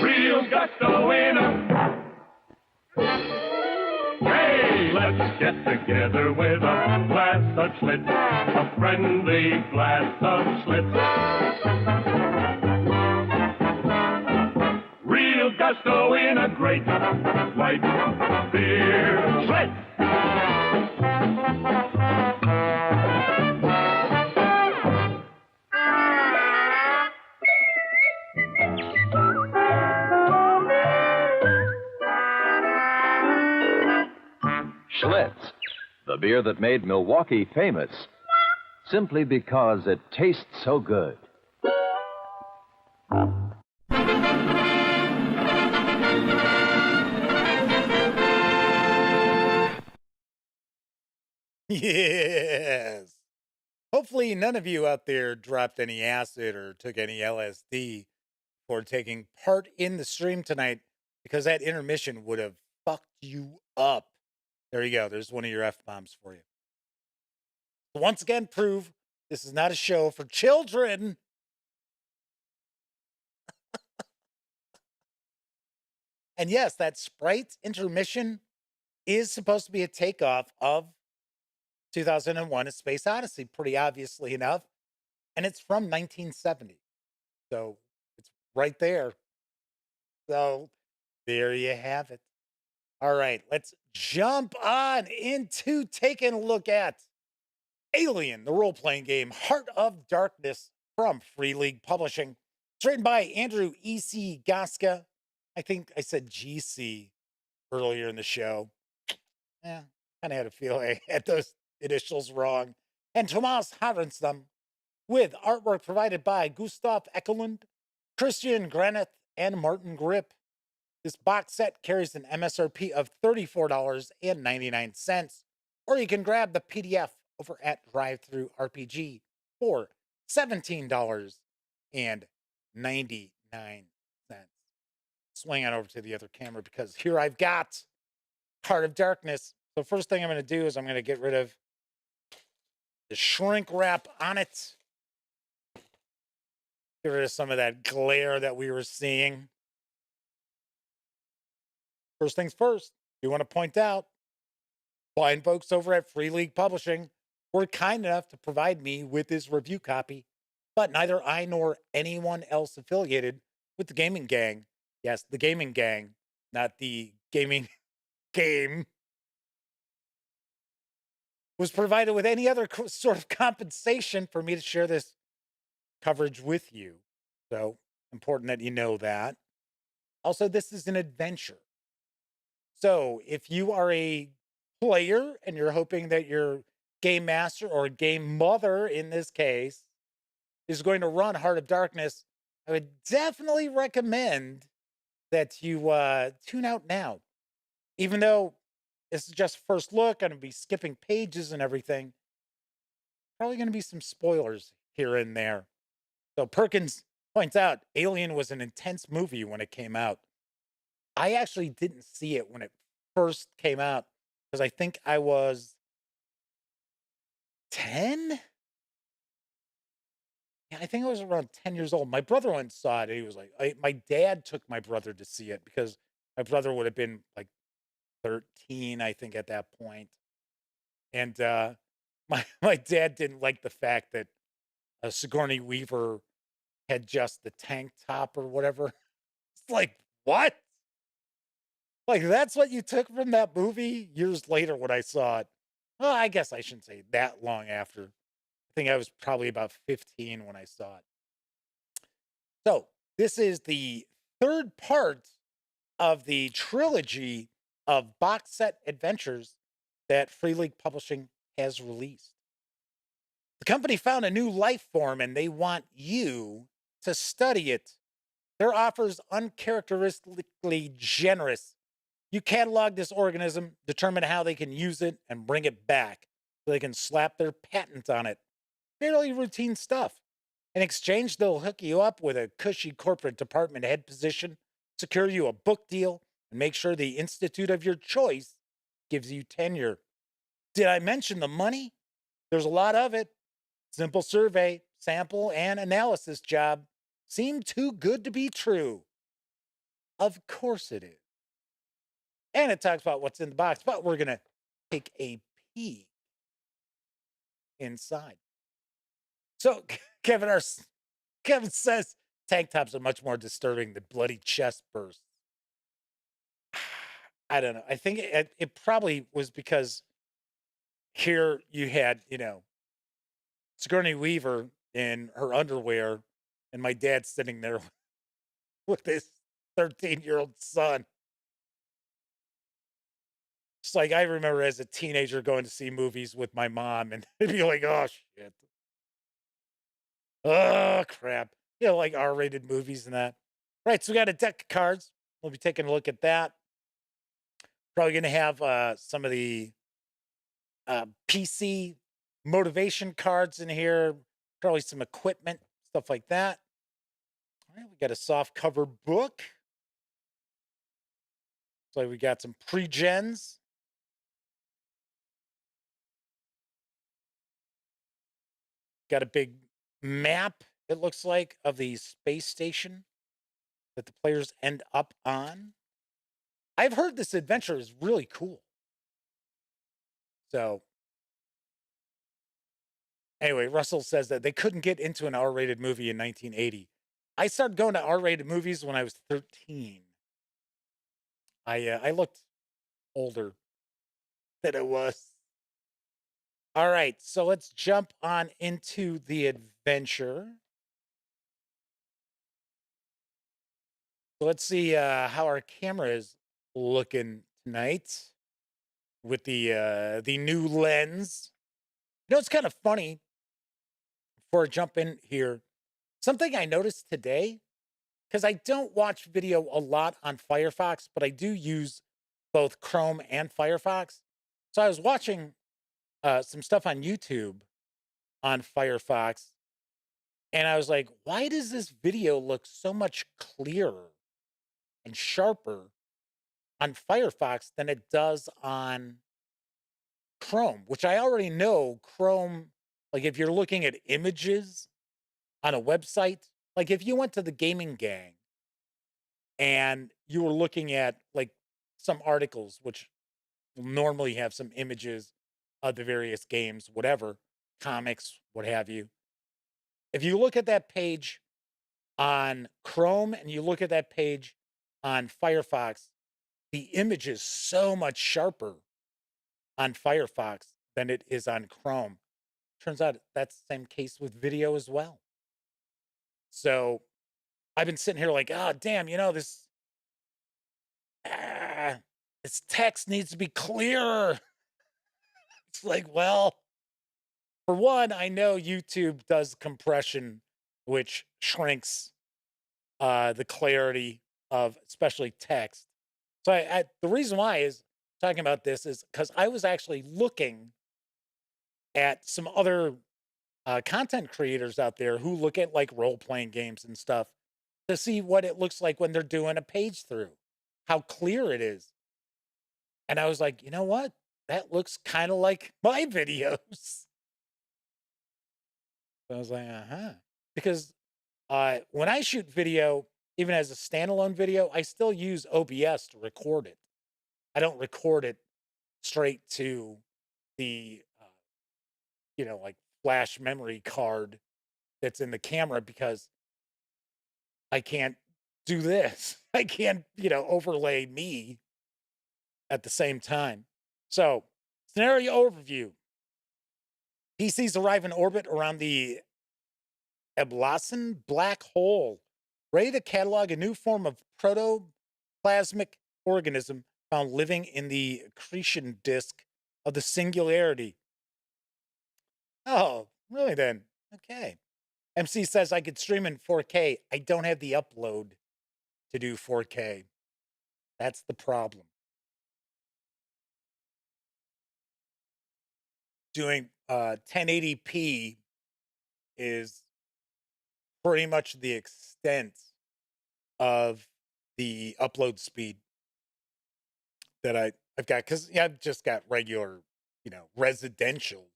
Real gusto in 'em. Hey, let's get together with a glass of Schlitz, a friendly glass of Schlitz. Real gusto in a great white beer. Schlitz! Schlitz, the beer that made Milwaukee famous, simply because it tastes so good. Yes. Hopefully, none of you out there dropped any acid or took any LSD for taking part in the stream tonight, because that intermission would have fucked you up. There you go. There's one of your F bombs for you. Once again, prove this is not a show for children. And yes, that Sprite intermission is supposed to be a takeoff of 2001: A Space Odyssey, pretty obviously enough. And it's from 1970. So it's right there. So there you have it. All right, let's jump on into taking a look at Alien, the role-playing game, Heart of Darkness from Free League Publishing. It's written by Andrew E.C. Gaska. I think I said GC earlier in the show. Yeah, kind of had a feeling I had those initials wrong. And Tomas Harenstam, with artwork provided by Gustav Ekelund, Christian Graneth, and Martin Grip. This box set carries an MSRP of $34.99, or you can grab the PDF over at DriveThruRPG for $17.99. Swing on over to the other camera, because here I've got Heart of Darkness. So first thing I'm going to do is I'm going to get rid of the shrink wrap on it. Get rid of some of that glare that we were seeing. First things first, you want to point out, fine folks over at Free League Publishing were kind enough to provide me with this review copy, but neither I nor anyone else affiliated with the gaming gang, yes, the gaming gang, not the gaming game, was provided with any other sort of compensation for me to share this coverage with you. So important that you know that. Also, this is an adventure. So if you are a player and you're hoping that your game master or game mother, in this case, is going to run Heart of Darkness, I would definitely recommend that you tune out now. Even though this is just first look, I'm going to be skipping pages and everything. Probably going to be some spoilers here and there. So Perkins points out, Alien was an intense movie when it came out. I actually didn't see it when it first came out, because I think I was 10. Yeah, I think I was around 10 years old. My brother once saw it. And he was like, my dad took my brother to see it, because my brother would have been like 13, I think, at that point. And my dad didn't like the fact that Sigourney Weaver had just the tank top or whatever. It's like, what? Like, that's what you took from that movie? Years later when I saw it. Well, I guess I shouldn't say that long after. I think I was probably about 15 when I saw it. So this is the third part of the trilogy of box set adventures that Free League Publishing has released. The company found a new life form and they want you to study it. Their offer is uncharacteristically generous. You catalog this organism, determine how they can use it, and bring it back so they can slap their patent on it. Fairly routine stuff. In exchange, they'll hook you up with a cushy corporate department head position, secure you a book deal, and make sure the institute of your choice gives you tenure. Did I mention the money? There's a lot of it. Simple survey, sample, and analysis job. Seem too good to be true. Of course it is. And it talks about what's in the box, but we're going to take a peek inside. So Kevin says tank tops are much more disturbing than bloody chest bursts. I don't know. I think it probably was because here you had, Sigourney Weaver in her underwear and my dad sitting there with his 13-year-old son. It's like, I remember as a teenager going to see movies with my mom and it'd be like, oh, shit. Oh, crap. Like R-rated movies and that. Right, so we got a deck of cards. We'll be taking a look at that. Probably going to have some of the PC motivation cards in here, probably some equipment, stuff like that. All right, we got a soft cover book. So we got some pre-gens. Got a big map, it looks like, of the space station that the players end up on. I've heard this adventure is really cool. So, anyway, Russell says that they couldn't get into an R-rated movie in 1980. I started going to R-rated movies when I was 13. I looked older than I was. All right, so let's jump on into the adventure. So let's see how our camera is looking tonight with the new lens. You know, it's kind of funny before I jump in here. Something I noticed today, because I don't watch video a lot on Firefox, but I do use both Chrome and Firefox. So I was watching some stuff on YouTube on Firefox, and I was like, why does this video look so much clearer and sharper on Firefox than it does on Chrome? Which I already know Chrome, like if you're looking at images on a website, like if you went to the Gaming Gang and you were looking at like some articles, which will normally have some images of the various games, whatever, comics, what have you. If you look at that page on Chrome and you look at that page on Firefox, the image is so much sharper on Firefox than it is on Chrome. Turns out that's the same case with video as well. So I've been sitting here like, oh, damn, you know, this text needs to be clearer. It's like, well, for one, I know YouTube does compression, which shrinks the clarity of especially text. So the reason why is talking about this is because I was actually looking at some other content creators out there who look at like role-playing games and stuff to see what it looks like when they're doing a page through, how clear it is. And I was like, you know what? That looks kind of like my videos. So I was like, because when I shoot video, even as a standalone video, I still use OBS to record it. I don't record it straight to the, like flash memory card that's in the camera because I can't do this. I can't, overlay me at the same time. So, scenario overview. PCs arrive in orbit around the Eblassen black hole, ready to catalog a new form of protoplasmic organism found living in the accretion disk of the singularity. Oh, really then? Okay. MC says I could stream in 4K. I don't have the upload to do 4K. That's the problem. Doing 1080p is pretty much the extent of the upload speed that I've got, because I've just got regular, residential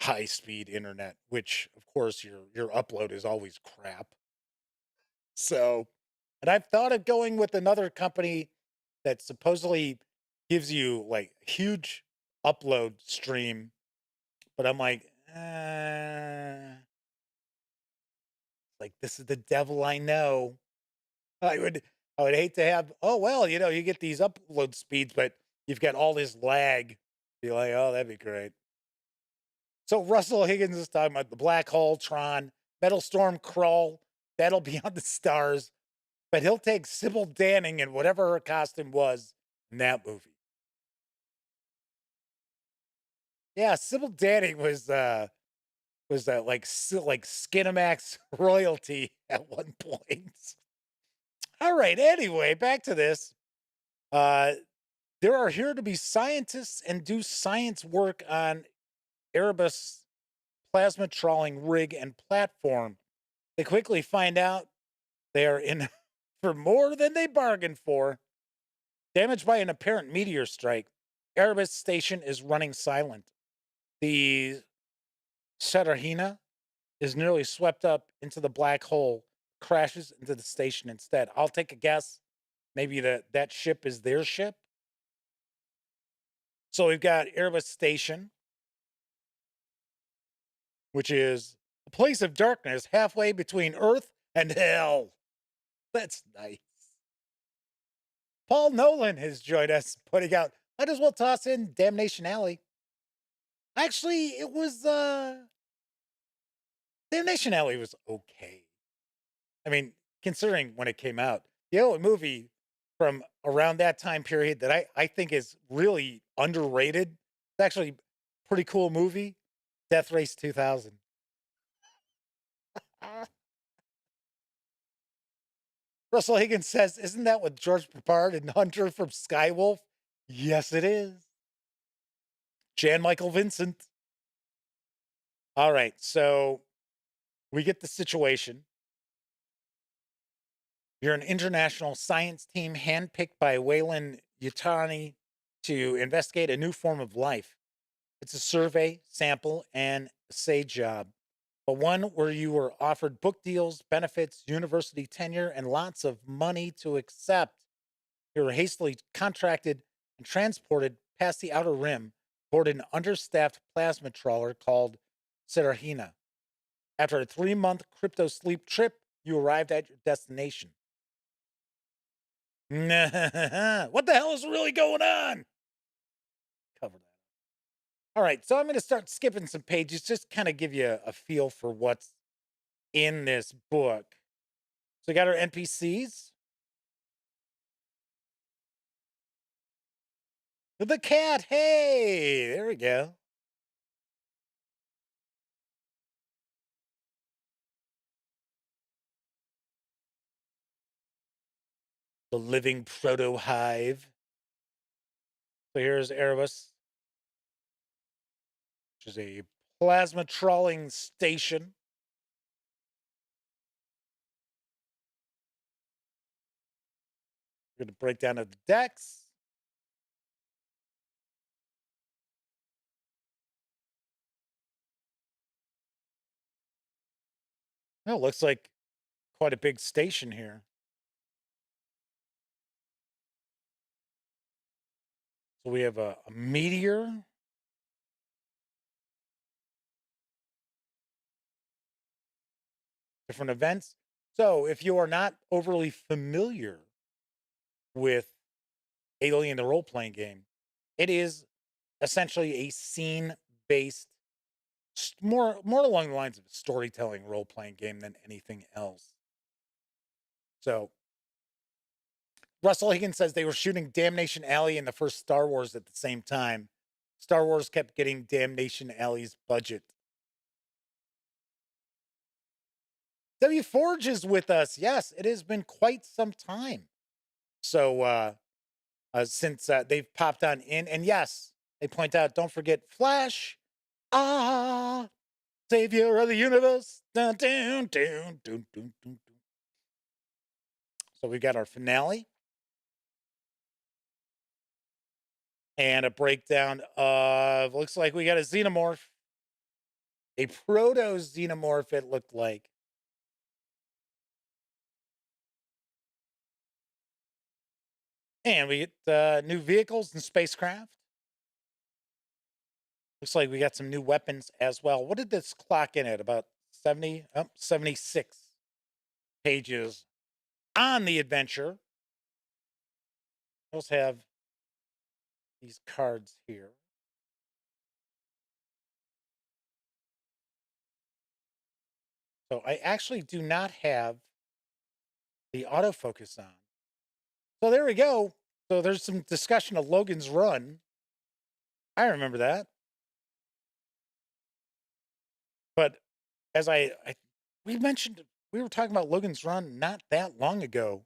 high speed internet, which of course your upload is always crap. So, and I've thought of going with another company that supposedly gives you like huge upload stream, but I'm like, like this is the devil I know. I would hate to have, oh well, you get these upload speeds, but you've got all this lag. Be like, oh, that'd be great. So Russell Higgins is talking about the Black Hole, Tron, Metal Storm, Crawl, Battle Beyond the Stars, but he'll take Sybil Danning and whatever her costume was in that movie. Yeah, Sybil Danning was like Skinamax royalty at one point. All right, anyway, back to this. There are here to be scientists and do science work on Erebus plasma trawling rig and platform. They quickly find out they are in for more than they bargained for. Damaged by an apparent meteor strike, Erebus station is running silent. The Serahina is nearly swept up into the black hole, crashes into the station instead. I'll take a guess. Maybe that ship is their ship. So we've got Erebus Station, which is a place of darkness halfway between Earth and hell. That's nice. Paul Nolan has joined us, putting out, might as well toss in Damnation Alley. Actually, it was, Damnation Alley was okay. I mean, considering when it came out, the only movie from around that time period that I think is really underrated, it's actually a pretty cool movie, Death Race 2000. Russell Higgins says, isn't that with George Peppard and Hunter from Skywolf? Yes, it is. Jan Michael Vincent. All right, so we get the situation. You're an international science team handpicked by Wayland Yutani to investigate a new form of life. It's a survey, sample, and assay job, but one where you were offered book deals, benefits, university tenure, and lots of money to accept. You were hastily contracted and transported past the outer rim aboard an understaffed plasma trawler called Serahina. After a 3-month crypto sleep trip, you arrived at your destination. What the hell is really going on? Cover that. All right, so I'm going to start skipping some pages, just kind of give you a feel for what's in this book. So we got our NPCs. The cat, hey, there we go. The living proto-hive. So here's Erebus, which is a plasma trawling station. We're going to break down of the decks. Oh, it looks like quite a big station here. So we have a meteor. Different events. So if you are not overly familiar with Alien the role-playing game, it is essentially a scene-based, more along the lines of a storytelling role-playing game than anything else. So Russell Higgins says they were shooting Damnation Alley and the first Star Wars at the same time. Star Wars kept getting Damnation Alley's budget. W Forge is with us. Yes, it has been quite some time. So since they've popped on in, and yes, they point out, don't forget Flash. Savior of the universe. Dun, dun, dun, dun, dun, dun. So we got our finale. And a breakdown of, looks like we got a xenomorph. A proto-xenomorph, it looked like. And we get new vehicles and spacecraft. Looks like we got some new weapons as well. What did this clock in at? About 70? Oh, 76 pages on the adventure. We also have these cards here. So I actually do not have the autofocus on. So there we go. So there's some discussion of Logan's Run. I remember that. But as we mentioned, we were talking about Logan's Run not that long ago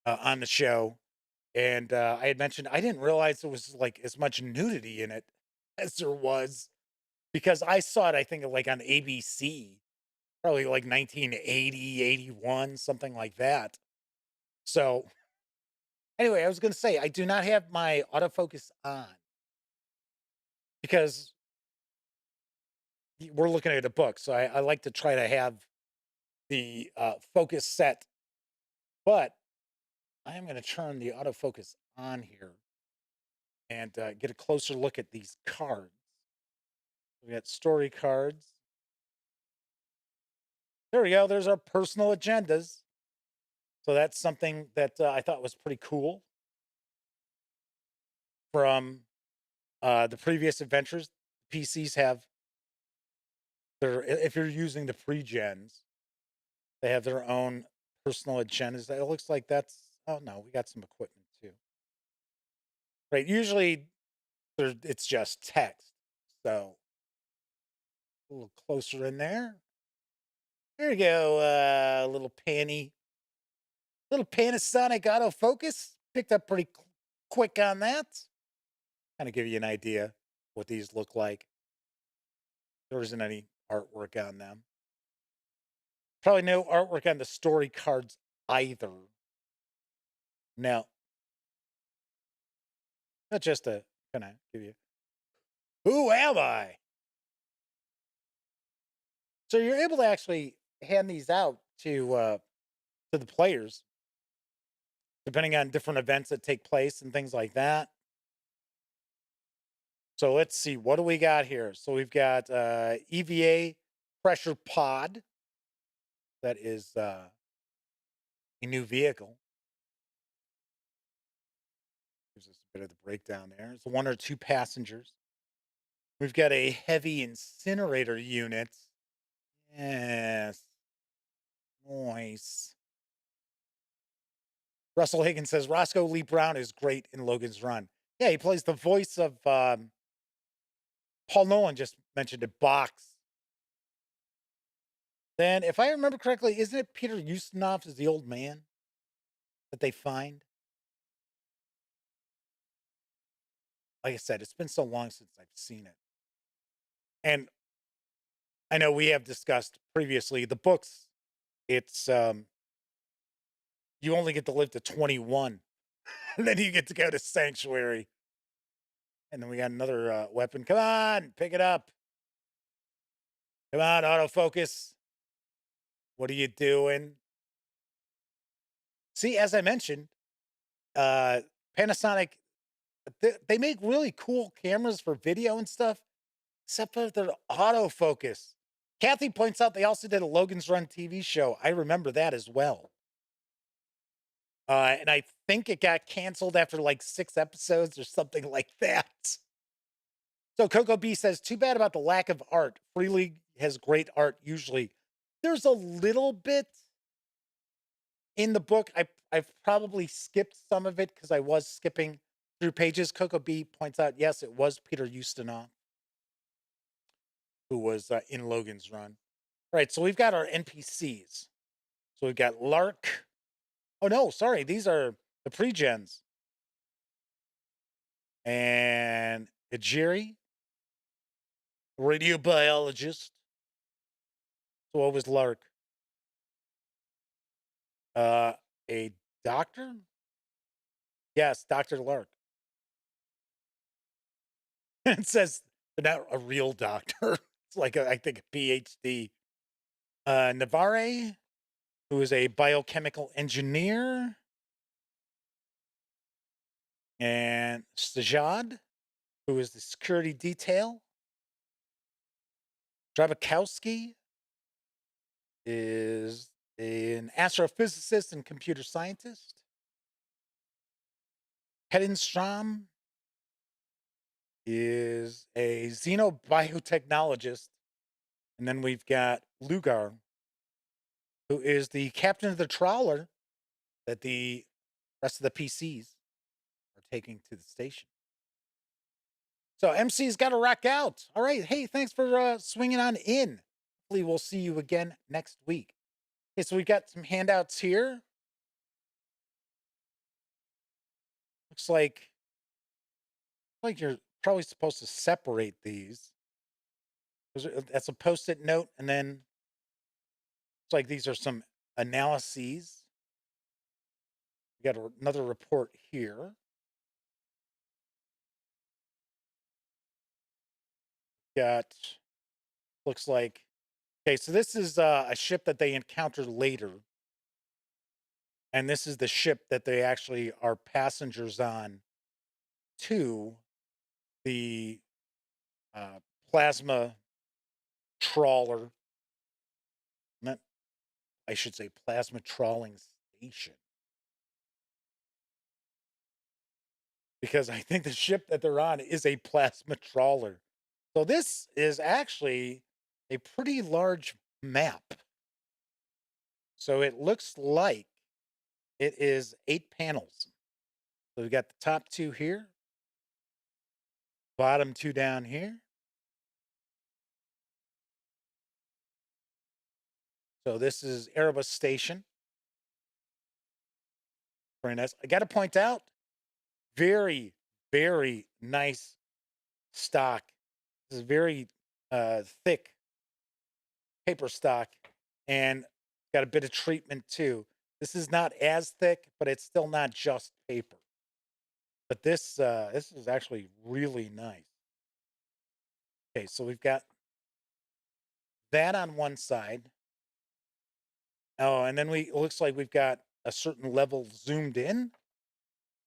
on the show. And I had mentioned I didn't realize there was like as much nudity in it as there was because I saw it, I think, like on ABC, probably like 1980, 81, something like that. So, anyway, I was going to say, I do not have my autofocus on because we're looking at a book. So, I like to try to have the focus set, but I am going to turn the autofocus on here and get a closer look at these cards. We got story cards. There we go. There's our personal agendas. So that's something that I thought was pretty cool from the previous adventures. PCs have their, if you're using the pre-gens, they have their own personal agendas. It looks like that's, oh no, we got some equipment too. Right. Usually it's just text. So a little closer in there. There you go. Little Panasonic autofocus. Picked up pretty quick on that. Kind of give you an idea what these look like. There isn't any artwork on them. Probably no artwork on the story cards either. Now, not just to kind of give you, who am I? So you're able to actually hand these out to the players, depending on different events that take place and things like that. So let's see, what do we got here? So we've got EVA pressure pod. That is a new vehicle. Gives us a bit of the breakdown there. It's 1 or 2 passengers. We've got a heavy incinerator unit. Yes. Nice. Russell Higgins says Roscoe Lee Brown is great in Logan's Run. Yeah, he plays the voice of Paul Nolan just mentioned it, Box. Then, if I remember correctly, isn't it Peter Ustinov is the old man that they find? Like I said, it's been so long since I've seen it. And I know we have discussed previously the books. It's you only get to live to 21. And then you get to go to Sanctuary. And then we got another weapon. Come on, pick it up. Come on, autofocus. What are you doing? See, as I mentioned, Panasonic, they make really cool cameras for video and stuff, except for their autofocus. Kathy points out they also did a Logan's Run TV show. I remember that as well. And I think it got canceled after like 6 episodes or something like that. So Coco B says, too bad about the lack of art. Free League has great art usually. There's a little bit in the book. I've probably skipped some of it because I was skipping through pages. Coco B points out, yes, it was Peter Ustinov who was in Logan's Run. All right, so we've got our NPCs. So we've got Lark. Oh, no, sorry. These are the pre-gens. And Ajiri, radiobiologist. So what was Lark? A doctor? Yes, Dr. Lark. It says not a real doctor. It's like, I think, a PhD. Navarre, who is a biochemical engineer. And Stajad, who is the security detail. Drabakowski is an astrophysicist and computer scientist. Hedenstrom is a xenobiotechnologist. And then we've got Lugar, who is the captain of the trawler that the rest of the PCs are taking to the station. So MC's got to rock out. All right. Hey, thanks for swinging on in. Hopefully we'll see you again next week. Okay, so we've got some handouts here. like you're probably supposed to separate these. That's a post-it note, and then it's like these are some analyses. We got another report here. Got looks like okay, so this is a ship that they encounter later, and this is the ship that they actually are passengers on to the uh, plasma trawler. Not, I should say plasma trawling station, because I think the ship that they're on is a plasma trawler. So this is actually a pretty large map. So it looks like it is 8 panels. So we got the top 2 here, bottom 2 down here. So this is Erebus Station. Very nice. I got to point out, very, very nice stock. This is very thick paper stock, and got a bit of treatment too. This is not as thick, but it's still not just paper. But this is actually really nice. Okay, so we've got that on one side. Oh, and then it looks like we've got a certain level zoomed in.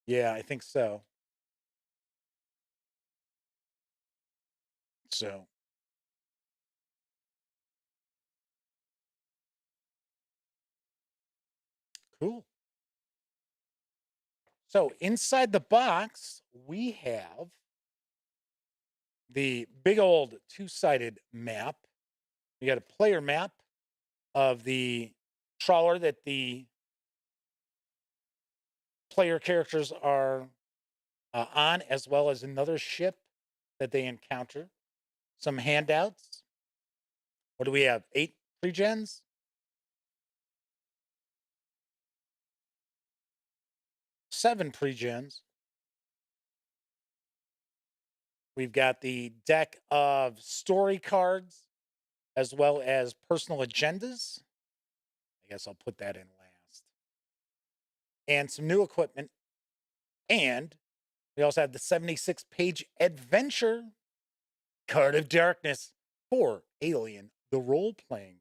Yeah, I think so. So cool. So inside the box, we have the big old 2-sided map. We got a player map of the trawler that the player characters are on, as well as another ship that they encounter. Some handouts. What do we have? 8 pre-gens? 7 pre-gens. We've got the deck of story cards, as well as personal agendas. I guess I'll put that in last. And some new equipment. And we also have the 76-page adventure card of darkness for Alien, the role-playing game.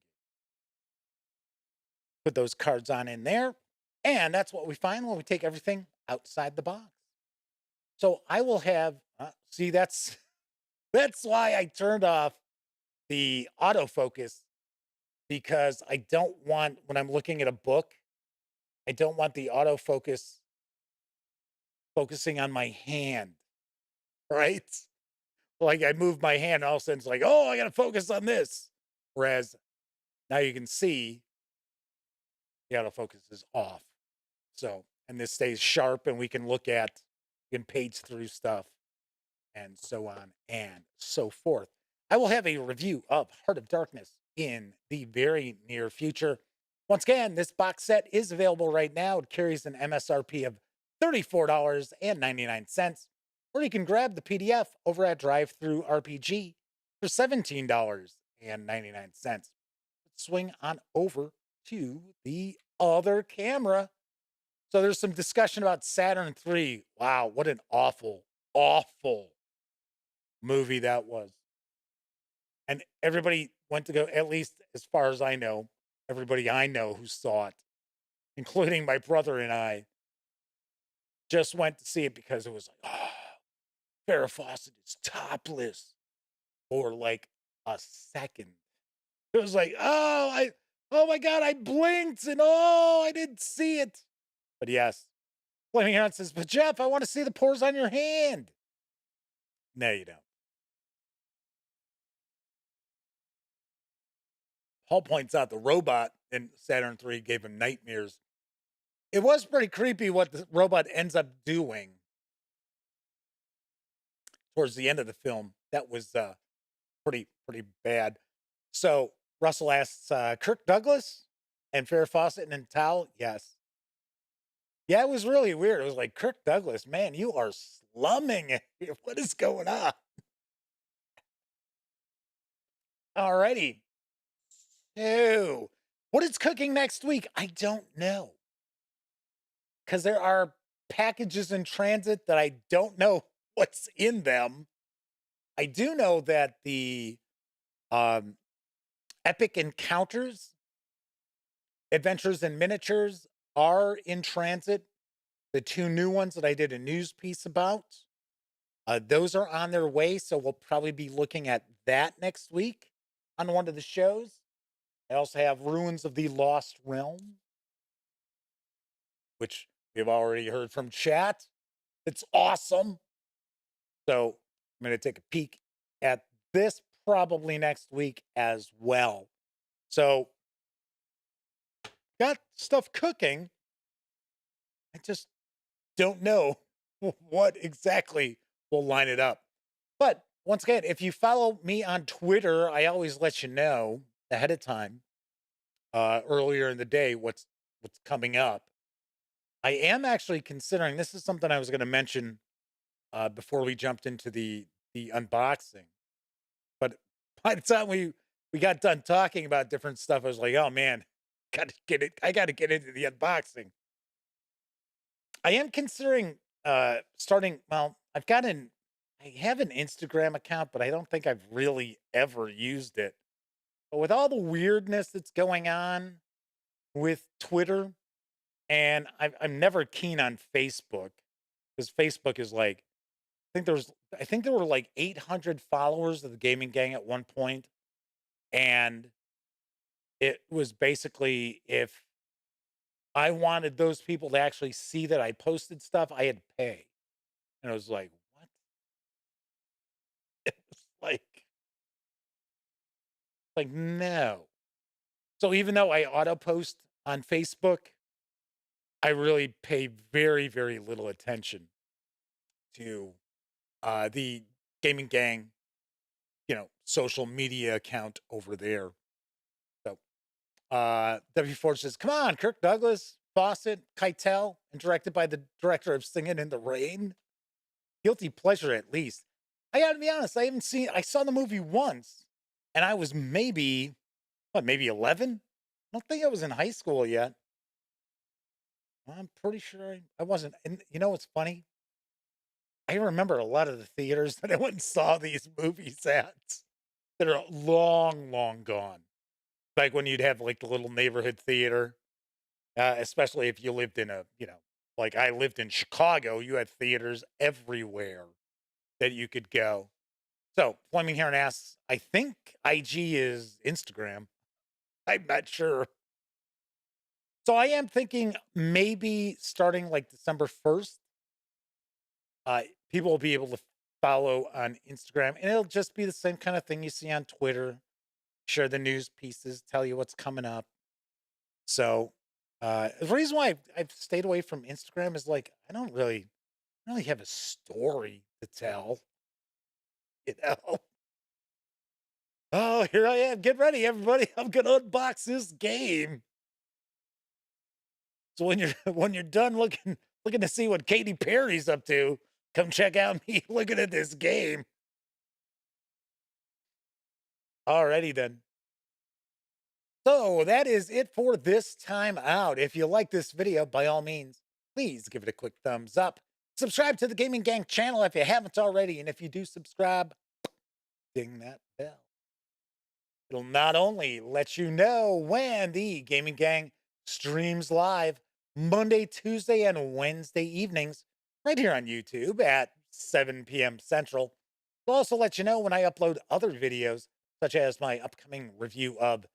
Put those cards on in there. And that's what we find when we take everything outside the box. So I will have, see, that's why I turned off the autofocus, because I don't want, when I'm looking at a book, I don't want the autofocus focusing on my hand, right? Like I move my hand, all of a sudden it's like, oh, I got to focus on this. Whereas now you can see the autofocus is off. So, and this stays sharp, and we can page through stuff and so on and so forth. I will have a review of Heart of Darkness in the very near future. Once again, this box set is available right now. It carries an MSRP of $34.99, or you can grab the PDF over at DriveThruRPG for $17.99. Let's swing on over to the other camera. So there's some discussion about Saturn III. Wow, what an awful, awful movie that was. And everybody went to go, at least as far as I know, everybody I know who saw it, including my brother and I, just went to see it because it was like, oh, Farrah Fawcett is topless for like a second. It was like, oh my God, I blinked and oh, I didn't see it. But yes, Flaming Hunt says, but Jeff, I want to see the pores on your hand. No, you don't. Paul points out the robot in Saturn III gave him nightmares. It was pretty creepy what the robot ends up doing towards the end of the film. That was pretty bad. So Russell asks, Kirk Douglas and Farrah Fawcett and Tal? Yes. Yeah, it was really weird. It was like, Kirk Douglas, man, you are slumming it here. What is going on? Alrighty. So, what is cooking next week? I don't know. Because there are packages in transit that I don't know what's in them. I do know that the um, Epic Encounters, Adventures in Miniatures are in transit. The two new ones that I did a news piece about, those are on their way. So we'll probably be looking at that next week on one of the shows. I also have Ruins of the Lost Realm, which we've already heard from chat. It's awesome. So I'm going to take a peek at this probably next week as well. So got stuff cooking. I just don't know what exactly will line it up. But once again, if you follow me on Twitter, I always let you know ahead of time, earlier in the day, what's coming up. I am actually considering, this is something I was going to mention before we jumped into the unboxing. But by the time we got done talking about different stuff, I was like, oh man, gotta get it. I got to get into the unboxing. I am considering starting. Well, I have an Instagram account, but I don't think I've really ever used it. But with all the weirdness that's going on with Twitter, and I'm never keen on Facebook because Facebook is like, I think there were like 800 followers of the Gaming Gang at one point, and it was basically if I wanted those people to actually see that I posted stuff, I had to pay. And I was like, what? It was like, no. So even though I auto post on Facebook, I really pay very, very little attention to the Gaming Gang, social media account over there. So W4 says, come on, Kirk Douglas, Fawcett, Keitel, and directed by the director of Singing in the Rain. Guilty pleasure, at least. I gotta be honest, I saw the movie once, and I was maybe 11? I don't think I was in high school yet. I'm pretty sure I wasn't. And you know what's funny? I remember a lot of the theaters that I went and saw these movies at that are long, long gone. Like when you'd have like the little neighborhood theater, especially if you lived in like I lived in Chicago, you had theaters everywhere that you could go. So Fleming Heron asks, I think IG is Instagram. I'm not sure. So I am thinking maybe starting like December 1st, people will be able to follow on Instagram, and it'll just be the same kind of thing you see on Twitter. Share the news pieces, tell you what's coming up. So the reason why I've stayed away from Instagram is like I don't really have a story to tell. You know. Oh, here I am. Get ready, everybody. I'm gonna unbox this game. So when you're done looking to see what Katy Perry's up to, come check out me looking at this game. Alrighty then. So that is it for this time out. If you like this video, by all means, please give it a quick thumbs up. Subscribe to the Gaming Gang channel if you haven't already. And if you do subscribe, ding that bell. It'll not only let you know when the Gaming Gang streams live Monday, Tuesday, and Wednesday evenings right here on YouTube at 7 p.m. Central. It'll also let you know when I upload other videos, such as my upcoming review of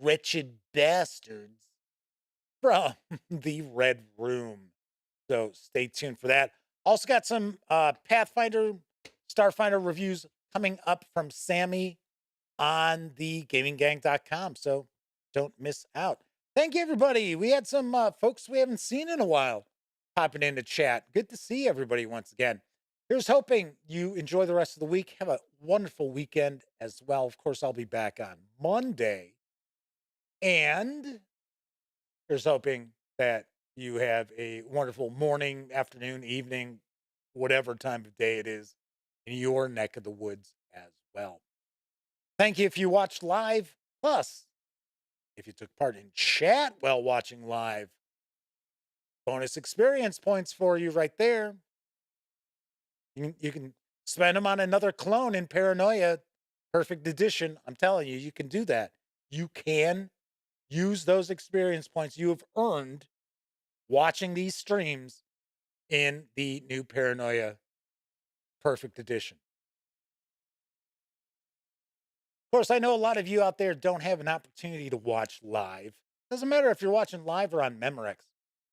Wretched Bastards from the Red Room. So stay tuned for that. Also got some Pathfinder, Starfinder reviews coming up from Sammy on the gaminggang.com. So don't miss out. Thank you, everybody. We had some folks we haven't seen in a while popping into chat. Good to see everybody once again. Here's hoping you enjoy the rest of the week. Have a wonderful weekend as well. Of course, I'll be back on Monday. And here's hoping that you have a wonderful morning, afternoon, evening, whatever time of day it is in your neck of the woods as well. Thank you if you watched live. Plus, if you took part in chat while watching live, bonus experience points for you right there. You can spend them on another clone in Paranoia Perfect Edition. I'm telling you, you can do that. You can use those experience points you have earned watching these streams in the new Paranoia Perfect Edition. Of course, I know a lot of you out there don't have an opportunity to watch live. Doesn't matter if you're watching live or on Memorex.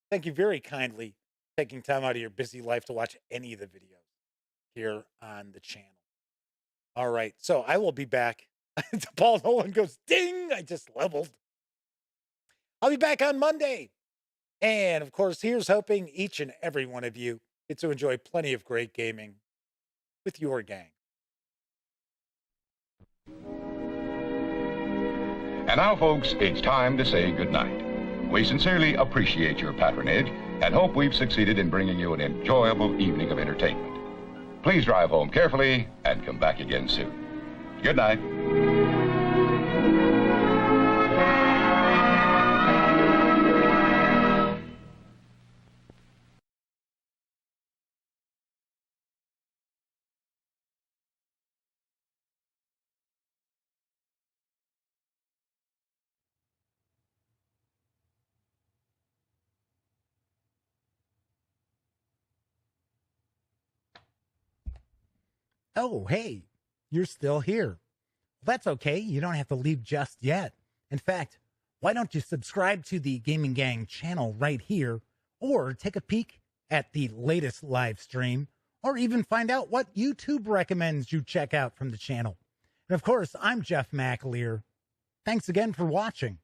Thank you very kindly taking time out of your busy life to watch any of the videos here on the channel. All right, so I will be back. Paul Nolan goes, ding, I just leveled. I'll be back on Monday. And of course, here's hoping each and every one of you get to enjoy plenty of great gaming with your gang. And now, folks, it's time to say goodnight. We sincerely appreciate your patronage and hope we've succeeded in bringing you an enjoyable evening of entertainment. Please drive home carefully and come back again soon. Good night. Oh, hey, you're still here. That's okay. You don't have to leave just yet. In fact, why don't you subscribe to the Gaming Gang channel right here, or take a peek at the latest live stream, or even find out what YouTube recommends you check out from the channel. And of course, I'm Jeff McAleer. Thanks again for watching.